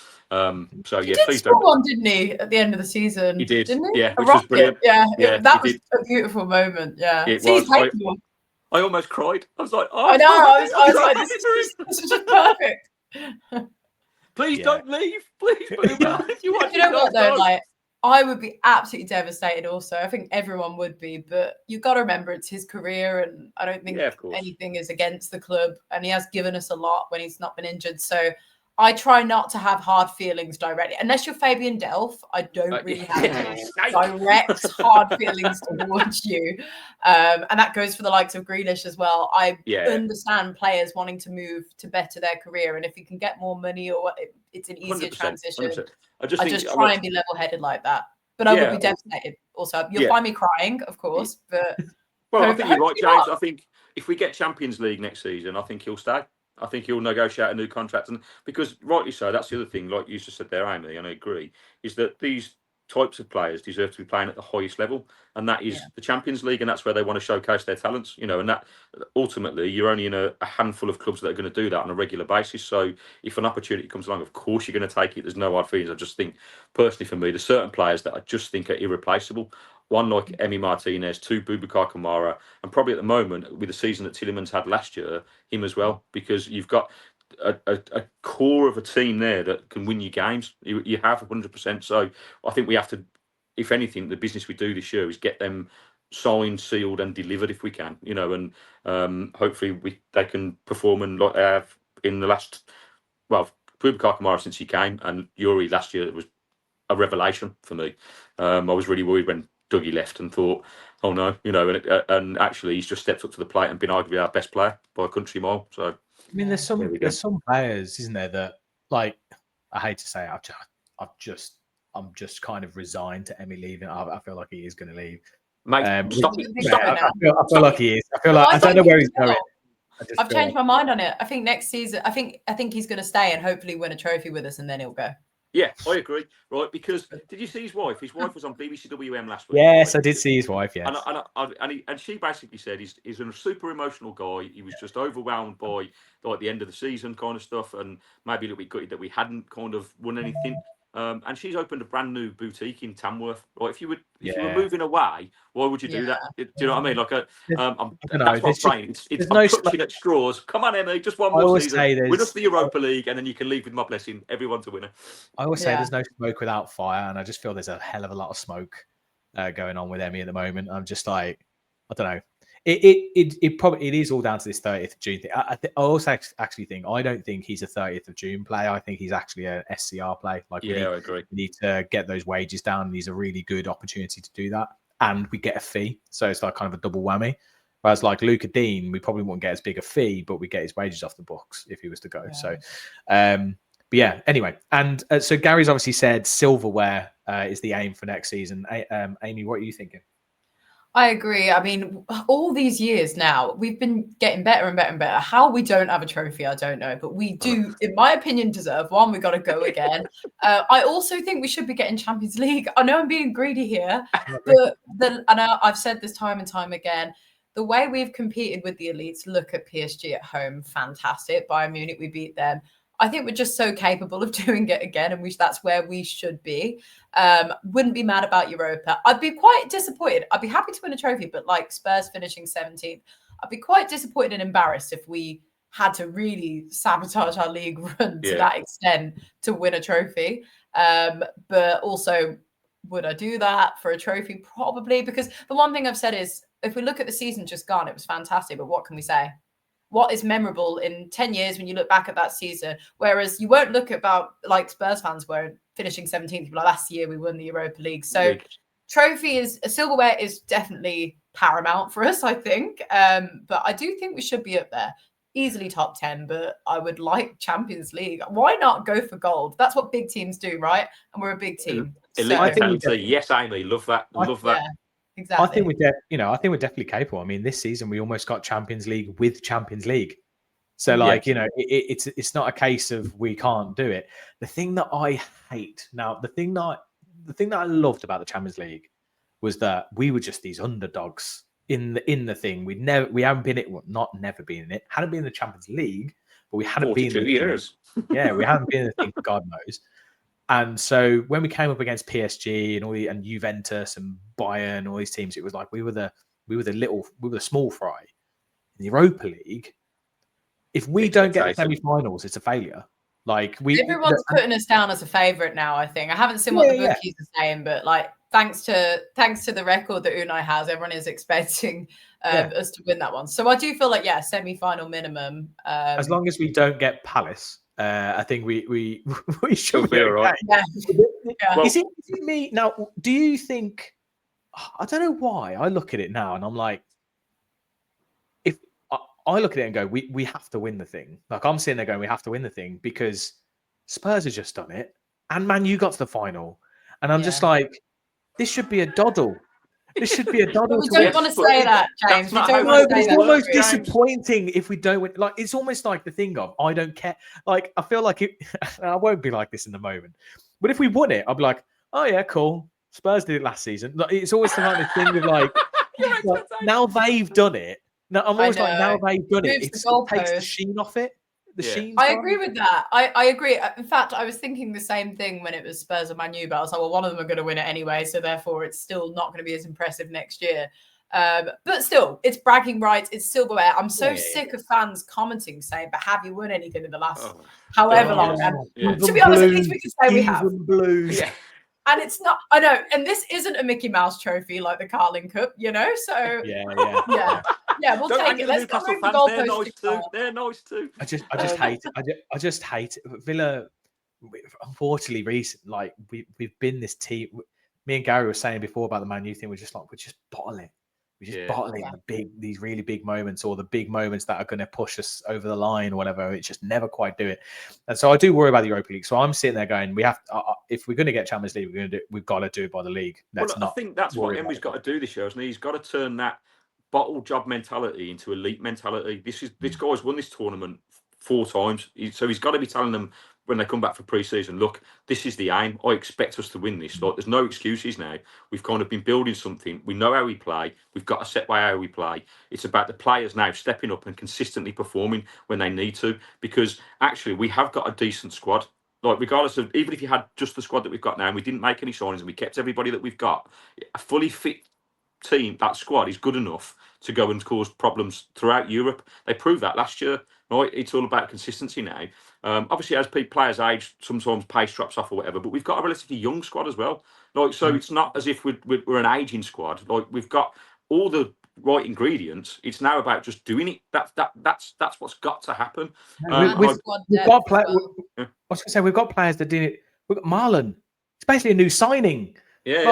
S2: So
S3: He
S2: yeah,
S3: did
S2: please
S3: score
S2: don't.
S3: one, didn't he, at the end of the season?
S2: He did,
S3: Didn't he?
S2: yeah,
S3: A
S2: which was
S3: rocket.
S2: brilliant.
S3: Yeah,
S2: Yeah,
S3: that
S2: he
S3: was
S2: did.
S3: a beautiful moment. Yeah,
S2: It
S3: see,
S2: was.
S3: thank you.
S2: I almost cried. I was like, oh,
S3: I
S2: I'm
S3: know.
S2: so
S3: I
S2: happy.
S3: was,
S2: I'm
S3: I was
S2: so
S3: like,
S2: happy
S3: this is just perfect.
S2: Please
S1: Yeah.
S2: don't leave. Please, Boomer. If you watch
S3: You know
S2: it,
S3: what though?
S2: don't.
S3: Like, I would be absolutely devastated. Also, I think everyone would be. But you got to remember, it's his career, and I don't think
S2: Yeah, of course.
S3: anything is against the club. And he has given us a lot when he's not been injured. So I try not to have hard feelings directly, unless you're Fabian Delph. I don't really have any direct hard feelings towards you, and that goes for the likes of Grealish as well. I understand players wanting to move to better their career, and if you can get more money or it's an easier
S2: 100%,
S3: transition.
S2: 100%. I
S3: just try and be level-headed like that. But I would be devastated. Also, you'll find me crying, of course. But
S2: well, I think you're right, James. I think if we get Champions League next season, I think he'll stay. I think he'll negotiate a new contract, and because rightly so, that's the other thing. Like you just said there, Amy, and I agree, is that these types of players deserve to be playing at the highest level, and that is the Champions League, and that's where they want to showcase their talents. You know, and that ultimately you're only in a handful of clubs that are going to do that on a regular basis. So if an opportunity comes along, of course you're going to take it. There's no hard feelings. I just think personally, for me, there's certain players that I just think are irreplaceable. One like Emi Martinez, two Boubacar Kamara, and probably at the moment with the season that Tielemans had last year, him as well, because you've got a core of a team there that can win you games. You have 100%. So I think we have to, if anything, the business we do this year is get them signed, sealed, and delivered if we can. You know, and hopefully they can perform and like they have in the last. Well, Boubacar Kamara since he came, and Yuri last year was a revelation for me. I was really worried when Dougie left and thought, oh no, you know, and actually he's just stepped up to the plate and been arguably our best player by a country mile. So
S1: I mean, there's some players, isn't there, that like I hate to say it, I'm just kind of resigned to Emi leaving. I feel like he is going to leave.
S2: Mate, stop it.
S1: I feel like he is. I feel like I don't know where he's going.
S3: I've changed my mind on it. I think next season, I think he's going to stay and hopefully win a trophy with us, and then he'll go.
S2: Yeah, I agree. Right, because did you see his wife? His wife was on BBC WM last week.
S1: Yes,
S2: right?
S1: I did see his wife. Yes,
S2: and she basically said he's a super emotional guy. He was just overwhelmed by like the end of the season kind of stuff, and maybe a little bit gutted that we hadn't kind of won anything. And she's opened a brand new boutique in Tamworth. Right, if you were moving away, why would you do that? Do you know what I mean? Like that's what I'm saying. It's I'm clutching at straws. Come on, Emmy, just one more season. Win us the Europa League, and then you can leave with my blessing. Everyone's a winner.
S1: I always say there's no smoke without fire, and I just feel there's a hell of a lot of smoke going on with Emmy at the moment. I'm just like, I don't know. It is all down to this 30th of June thing. I also actually think I don't think he's a 30th of June play. I think he's actually a SCR play. Like, I agree. We need to get those wages down. And he's a really good opportunity to do that, and we get a fee, so it's like kind of a double whammy. Whereas like Luca Dean, we probably won't get as big a fee, but we get his wages off the books if he was to go. So, but yeah. Anyway, and so Gary's obviously said silverware is the aim for next season. Amy, what are you thinking?
S3: I agree. I mean, all these years now, we've been getting better and better and better. How we don't have a trophy, I don't know. But we do, in my opinion, deserve one. We got to go again. I also think we should be getting Champions League. I know I'm being greedy here, but I've said this time and time again, the way we've competed with the elites, look at PSG at home, fantastic. Bayern Munich, we beat them. I think we're just so capable of doing it again, and that's where we should be. Wouldn't be mad about Europa. I'd be quite disappointed. I'd be happy to win a trophy, but like Spurs finishing 17th, I'd be quite disappointed and embarrassed if we had to really sabotage our league run to that extent to win a trophy. But also, would I do that for a trophy? Probably, because the one thing I've said is, if we look at the season just gone, it was fantastic, but what can we say? What is memorable in 10 years when you look back at that season? Whereas you won't look about like Spurs fans were finishing 17th, like last year we won the Europa League. So silverware is definitely paramount for us, I think. But I do think we should be up there. Easily top 10, but I would like Champions League. Why not go for gold? That's what big teams do, right? And we're a big team.
S2: Elite mentality. Yes, Amy, love that. Love that.
S3: Yeah. Exactly.
S1: I think we're definitely capable. I mean, this season we almost got Champions League with Champions League. So, like, you know, it's not a case of we can't do it. The thing that I hate now, the thing that I loved about the Champions League was that we were just these underdogs in the thing. We haven't been in it, well, not never been in it, hadn't been in the Champions League, but we hadn't been
S2: 42 years.
S1: Yeah, we hadn't been in the thing for God knows. And so when we came up against PSG and Juventus and Bayern, all these teams, it was like we were the small fry in the Europa League. If we don't get the semi-finals, it's a failure. Like
S3: everyone's putting us down as a favourite now. I think I haven't seen what the bookies are saying, but like thanks to the record that Unai has, everyone is expecting us to win that one. So I do feel like semi-final minimum.
S1: As long as we don't get Palace, I think we should
S2: be all right.
S3: Yeah.
S1: Well, is it me now? Do you think? I don't know why I look at it now and I'm like, if I look at it and go, we have to win the thing. Like I'm sitting there going, we have to win the thing because Spurs have just done it and Man U got to the final, and I'm just like, this should be a doddle. This should be a doddle.
S3: We don't want to say that, James. We don't want to say
S1: it's
S3: that.
S1: almost disappointing if we don't win. Like it's almost like the thing of I don't care. Like I feel like it. I won't be like this in the moment, but if we won it, I'll be like, oh yeah, cool. Spurs did it last season. Like, it's always the kind of thing of like now they've done it. Now I'm always like, now they've done it. It takes the sheen off it.
S3: I agree with that. I agree. In fact, I was thinking the same thing when it was Spurs and Man U, but I was like, well, one of them are going to win it anyway, so therefore it's still not going to be as impressive next year. But still, it's bragging rights. It's silverware. I'm so sick of fans commenting saying, but have you won anything in the last however long? And to be honest, at least we can say we have.
S1: Yeah.
S3: And it's not, I know, and this isn't a Mickey Mouse trophy like the Carling Cup, you know? So
S1: yeah,
S3: we'll take it. Let's not move the goalpost.
S2: They're nice too.
S1: I just hate it. I just hate it. Villa, unfortunately, we've been this team. Me and Gary were saying before about the Man U thing. We're just bottle it. We just bottle it these really big moments, or the big moments that are going to push us over the line or whatever. It's just never quite do it. And so I do worry about the Europa League. So I'm sitting there going, we have if we're going to get Champions League, we've got to do it by the league. I
S2: think that's what Emery's got to do this year, isn't he? He's got to turn that bottle job mentality into elite mentality. This guy's won this tournament 4 times, so he's got to be telling them when they come back for pre-season, look, this is the aim. I expect us to win this. Like, there's no excuses now. We've kind of been building something. We know how we play. We've got a set way how we play. It's about the players now stepping up and consistently performing when they need to, because actually we have got a decent squad. Like, regardless of, even if you had just the squad that we've got now and we didn't make any signings and we kept everybody that we've got, a fully fit team, that squad is good enough to go and cause problems throughout Europe. They proved that last year. Right? It's all about consistency now. Obviously, as players age, sometimes pace drops off or whatever, but we've got a relatively young squad as well. Like, so it's not as if we're an aging squad. Like, we've got all the right ingredients. It's now about just doing it. That's what's got to happen.
S1: We've got players. I was going to say, we've got players that did it. We've got Marlon. It's basically a new signing. If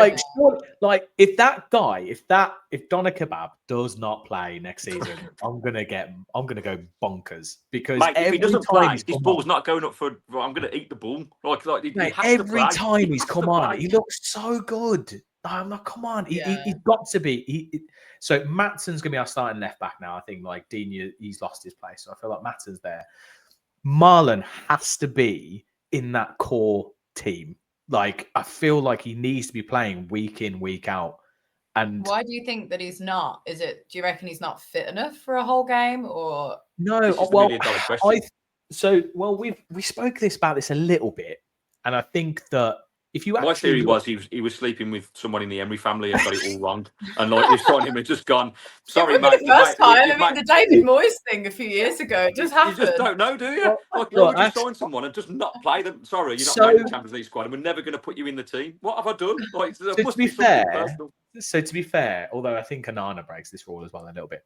S1: Doner Kebab does not play next season, I'm gonna go bonkers, because
S2: mate, if he doesn't play, his ball's not going up for. I'm gonna eat the ball.
S1: Every time he's come on, he looks so good. I'm like, come on, he's got to be. So Matson's gonna be our starting left back now. I think like Dean, he's lost his place, so I feel like Matson's there. Marlon has to be in that core team. Like, I feel like he needs to be playing week in, week out. And
S3: why do you think that he's not? Do you reckon he's not fit enough for a whole game, or
S1: no? Well, we spoke about this a little bit, and I think that if you
S2: my theory was he was sleeping with someone in the Emery family and got it all wrong, and like he's trying him and just gone. Sorry, mate.
S3: The first time, the David Moyes thing a few years ago, it just happened.
S2: You just don't know, do you? Like, you just sign someone and just not play them. Sorry, you're not playing the Champions League squad, and we're never going to put you in the team. What have I done? Like,
S1: to be fair, although I think Onana breaks this rule as well a little bit.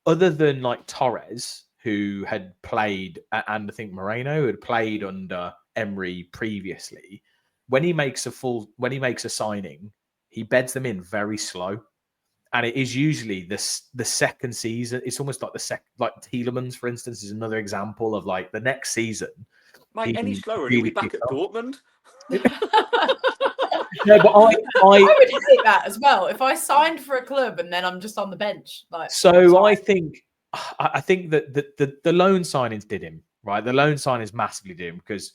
S1: Other than like Torres, who had played, and I think Moreno, who had played under Emery previously. When he makes a signing, he beds them in very slow, and it is usually the second season. It's almost like like Tielemans, for instance, is another example of like the next season.
S2: Mate, any slower, and he'll be back at Dortmund.
S1: No, but I
S3: would hate that as well. If I signed for a club and then I'm just on the bench, like.
S1: So I think that the loan signings did him. Right, the loan sign is massively doomed because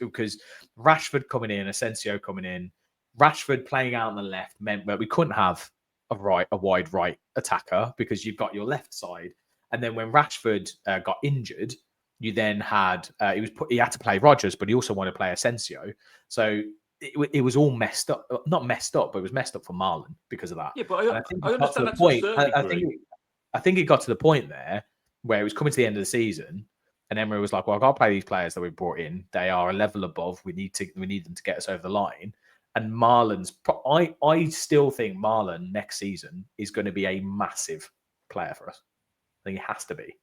S1: Rashford coming in, Asensio coming in, Rashford playing out on the left meant that we couldn't have a wide right attacker because you've got your left side, and then when Rashford got injured, You then had he had to play Rodgers, but he also wanted to play Asensio. So it was all messed up. Not messed up, but it was messed up for Marlon because of that.
S2: Yeah, but
S1: And I think
S2: I
S1: it got to
S2: understand
S1: the
S2: that to a
S1: point.
S2: certain
S1: I
S2: degree.
S1: think it got to the point there where it was coming to the end of the season, and Emery was like, "Well, I've got to play these players that we brought in. They are a level above. We need them to get us over the line." And I still think Marlon next season is going to be a massive player for us. I think he has to be.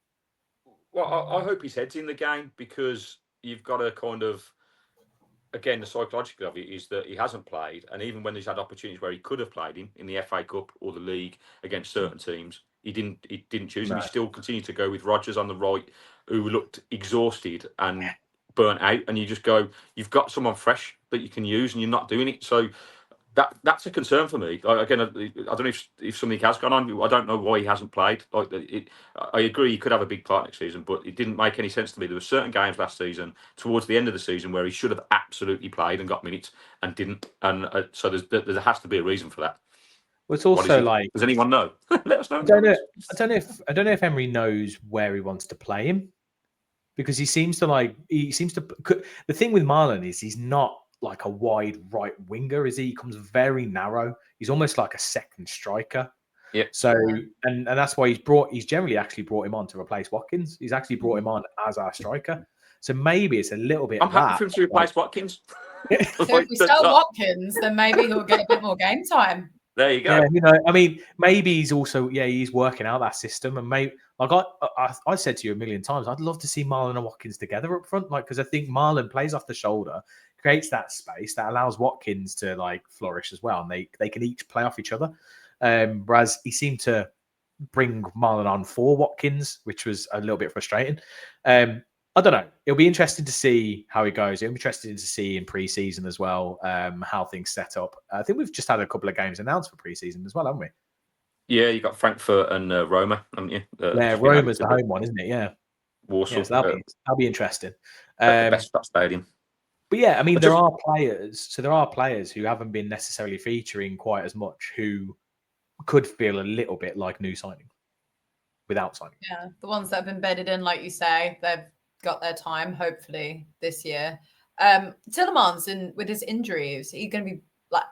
S2: Well, I hope his head's in the game, because you've got to kind of, again, the psychological of it is that he hasn't played, and even when he's had opportunities where he could have played him in the FA Cup or the league against certain teams, he didn't choose him.
S1: No.
S2: He still continued to go with Rodgers on the right, who looked exhausted and burnt out. And you just go, you've got someone fresh that you can use, and you're not doing it. So that's a concern for me. Again, I don't know if something has gone on. I don't know why he hasn't played. I agree he could have a big part next season, but it didn't make any sense to me. There were certain games last season, towards the end of the season, where he should have absolutely played and got minutes and didn't. And so there has to be a reason for that.
S1: Well, it's also like,
S2: does anyone know? Let us know.
S1: I don't know if Emery knows where he wants to play him, because he seems to. The thing with Marlon is he's not like a wide right winger, is he? He comes very narrow. He's almost like a second striker.
S2: Yeah.
S1: So and that's why he's generally actually brought him on to replace Watkins. He's actually brought him on as our striker. So maybe it's a little bit.
S2: I'm happy for him to replace Watkins.
S3: So if we sell Watkins, then maybe he'll get a bit more game time.
S2: There you go.
S1: Yeah, I mean, maybe he's also he's working out that system, and maybe I said to you a million times, I'd love to see Marlon and Watkins together up front, because I think Marlon plays off the shoulder, creates that space that allows Watkins to flourish as well, and they can each play off each other. Whereas he seemed to bring Marlon on for Watkins, which was a little bit frustrating. I don't know. It'll be interesting to see how it goes. It'll be interesting to see in pre-season as well how things set up. I think we've just had a couple of games announced for pre-season as well, haven't we?
S2: Yeah, you got Frankfurt and Roma, haven't you?
S1: Roma's the home one, isn't it? Yeah.
S2: Warsaw.
S1: Yeah, so that'll be interesting.
S2: The best stadium.
S1: But yeah, I mean, there are players who haven't been necessarily featuring quite as much, who could feel a little bit like new signing without signing.
S3: Yeah, the ones that have been bedded in, like you say, they've got their time, hopefully, this year. Tielemans, with his injury, is he going to be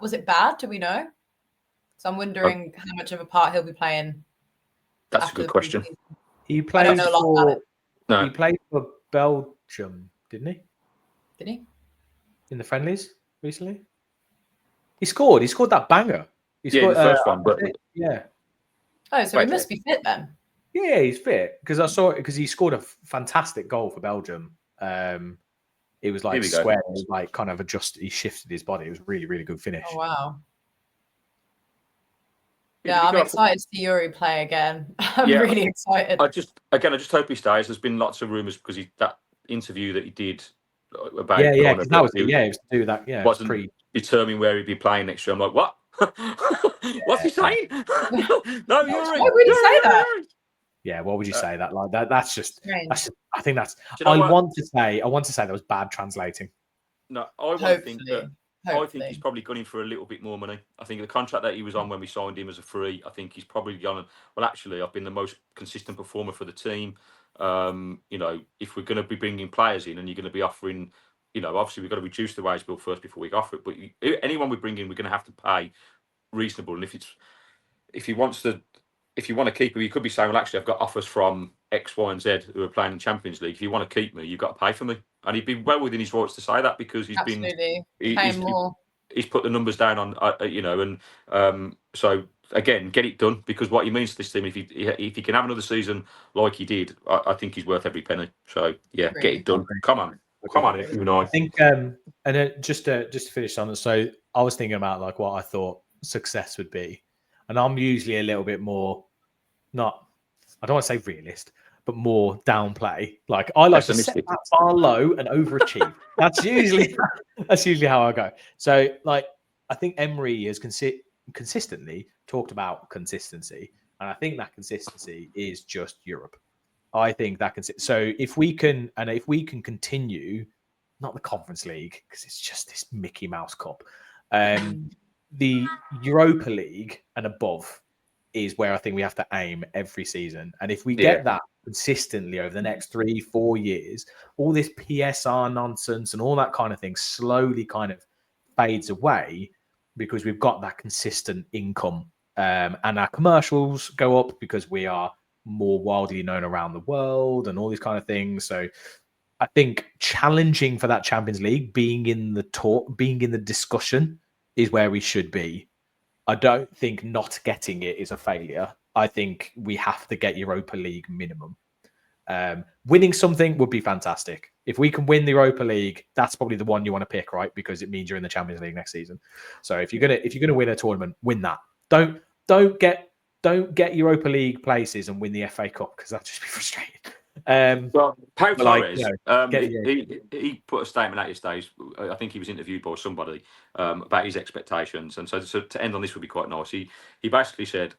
S3: was it bad? Do we know? So I'm wondering how much of a part he'll be playing.
S2: That's a good question.
S1: He played
S2: he
S1: played for Belgium, didn't he?
S3: Did he?
S1: In the friendlies recently? He scored that banger. He scored
S2: the first one, but
S1: yeah.
S3: Oh, so he must be fit then.
S1: Yeah, he's fit, because I saw it, because he scored a fantastic goal for Belgium. It was square, it was kind of he shifted his body. It was really, really good finish.
S3: Oh wow. Yeah, I'm excited to see Yuri play again. I'm really excited.
S2: I just hope he stays. There's been lots of rumours, because that interview that he did about
S1: that was it was to do with that. Yeah,
S2: wasn't determine where he'd be playing next year. I'm like, what? What's he saying? No, Yuri.
S3: Why would he say that?
S1: Yeah, what would you say that? That's just. I think that's.
S2: I
S1: want to say that was bad translating.
S2: No, I think he's probably gunning for a little bit more money. I think the contract that he was on when we signed him as a free, I think he's probably gone. Well, actually, I've been the most consistent performer for the team. If we're going to be bringing players in, and you're going to be offering, obviously we've got to reduce the wage bill first before we offer it. But anyone we bring in, we're going to have to pay reasonable. And if you want to keep him, you could be saying, well, actually, I've got offers from X, Y, and Z who are playing in Champions League. If you want to keep me, you've got to pay for me. And he'd be well within his rights to say that, because he's put the numbers down on, so again, get it done, because what he means to this team, if he can have another season like he did, I think he's worth every penny. So yeah, get it done. Come on, Unai.
S1: I think, and then just to finish on it. So I was thinking about what I thought success would be, and I'm usually a little bit more I don't want to say realist, but more downplay. I like to set that bar low and overachieve. That's usually how I go. So I think Emery has consistently talked about consistency, and I think that consistency is just Europe. I think that so if we can continue, not the Conference League, because it's just this Mickey Mouse Cup, the Europa League and above, is where I think we have to aim every season. And if we get that consistently over the next 3-4 years, all this PSR nonsense and all that kind of thing slowly kind of fades away because we've got that consistent income, and our commercials go up because we are more widely known around the world and all these kind of things. So I think challenging for that Champions League, being in the talk, being in the discussion is where we should be. I don't think not getting it is a failure. I think we have to get Europa League minimum. Winning something would be fantastic. If we can win the Europa League, that's probably the one you want to pick, right? Because it means you're in the Champions League next season. So if you're gonna win a tournament, win that. Don't get Europa League places and win the FA Cup, because that'll just be frustrating.
S2: Well, Pau Torres,
S1: he
S2: put a statement out yesterday. I think he was interviewed by somebody about his expectations, and so to end on this would be quite nice. He basically said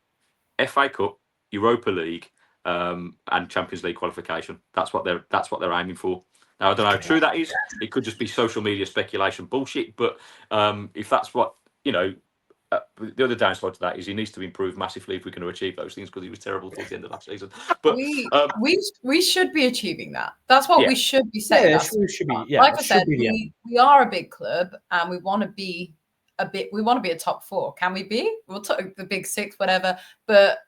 S2: FA Cup, Europa League, and Champions League qualification. That's what they're aiming for. Now I don't know how true that is. It could just be social media speculation bullshit. But if that's what the other downside to that is he needs to improve massively if we're going to achieve those things, because he was terrible towards the end of last season. But
S3: we should be achieving that. That's what we should be saying.
S1: Yeah, we should be. Yeah,
S3: like I said, we are a big club and we want to be we want to be a top 4. Can we be? We'll talk the big 6, whatever. But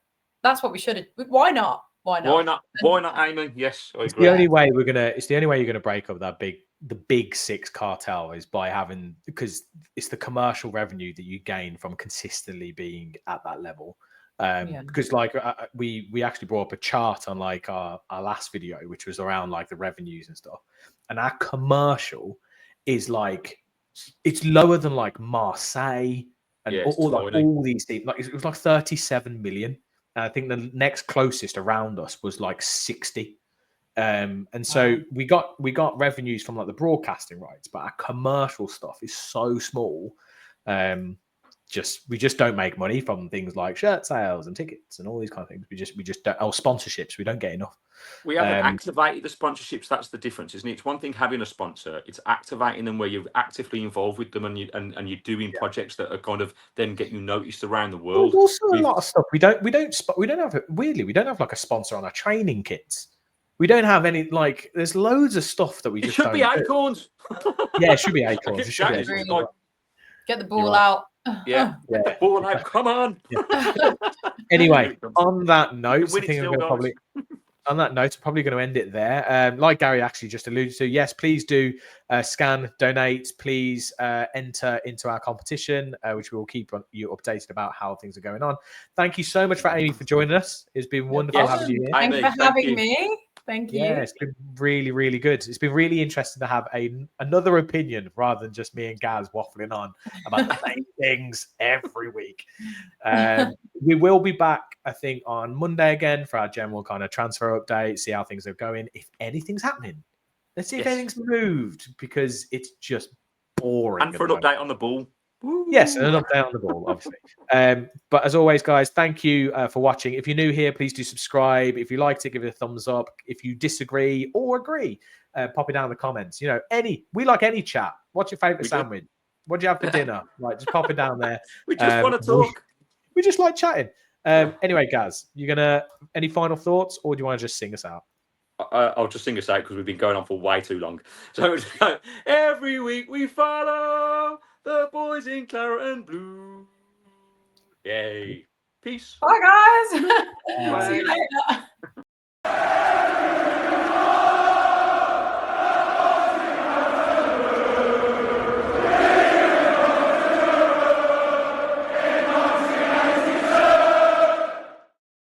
S3: that's what we should. Why not? Why not?
S2: Why not aiming? Yes, I agree.
S1: It's the only way you're gonna break up the big 6 cartel is by having, because it's the commercial revenue that you gain from consistently being at that level. Because like we actually brought up a chart on like our last video, which was around like the revenues and stuff, and our commercial is like, it's lower than like Marseille and all these teams. Like it was like 37 million. And I think the next closest around us was like 60. And so we got revenues from like the broadcasting rights, but our commercial stuff is so small. We just don't make money from things like shirt sales and tickets and all these kind of things. We just don't. Sponsorships, we don't get enough.
S2: We haven't activated the sponsorships. That's the difference, isn't it? It's one thing having a sponsor; it's activating them where you're actively involved with them and you're doing projects that are kind of then get you noticed around the world.
S1: There's also a lot of stuff we don't have. Weirdly, we don't have like a sponsor on our training kits. We don't have any, like, there's loads of stuff that we just don't.
S2: It should be Acorns.
S1: Yeah, it should be Acorns.
S3: Get the ball out.
S2: Yeah, get the ball out. Come on.
S1: Yeah. Anyway, on that note, I think I'm probably going to end it there. Like Gary actually just alluded to, yes, please do scan, donate. Please enter into our competition, which we will keep you updated about how things are going on. Thank you so much for Amy for joining us. It's been wonderful having you here.
S3: Thanks for having me. Thank you.
S1: Yeah, it's been really, really good. It's been really interesting to have another opinion rather than just me and Gaz waffling on about the same things every week. We will be back, I think, on Monday again for our general kind of transfer update, see how things are going. If anything's happening, let's see if anything's moved, because it's just boring.
S2: And for an update on the ball.
S1: Woo. Yes, and an update on the ball, obviously. But as always, guys, thank you for watching. If you're new here, please do subscribe. If you liked it, give it a thumbs up. If you disagree or agree, pop it down in the comments. We like any chat. What's your favourite sandwich? What do you have for dinner? Like, just pop it down there.
S2: We just want to talk.
S1: We just like chatting. Anyway, Gaz, any final thoughts, or do you want to just sing us out?
S2: I'll just sing us out because we've been going on for way too long. So every week we follow the boys in claret and blue. Yay. Peace.
S3: Bye, guys.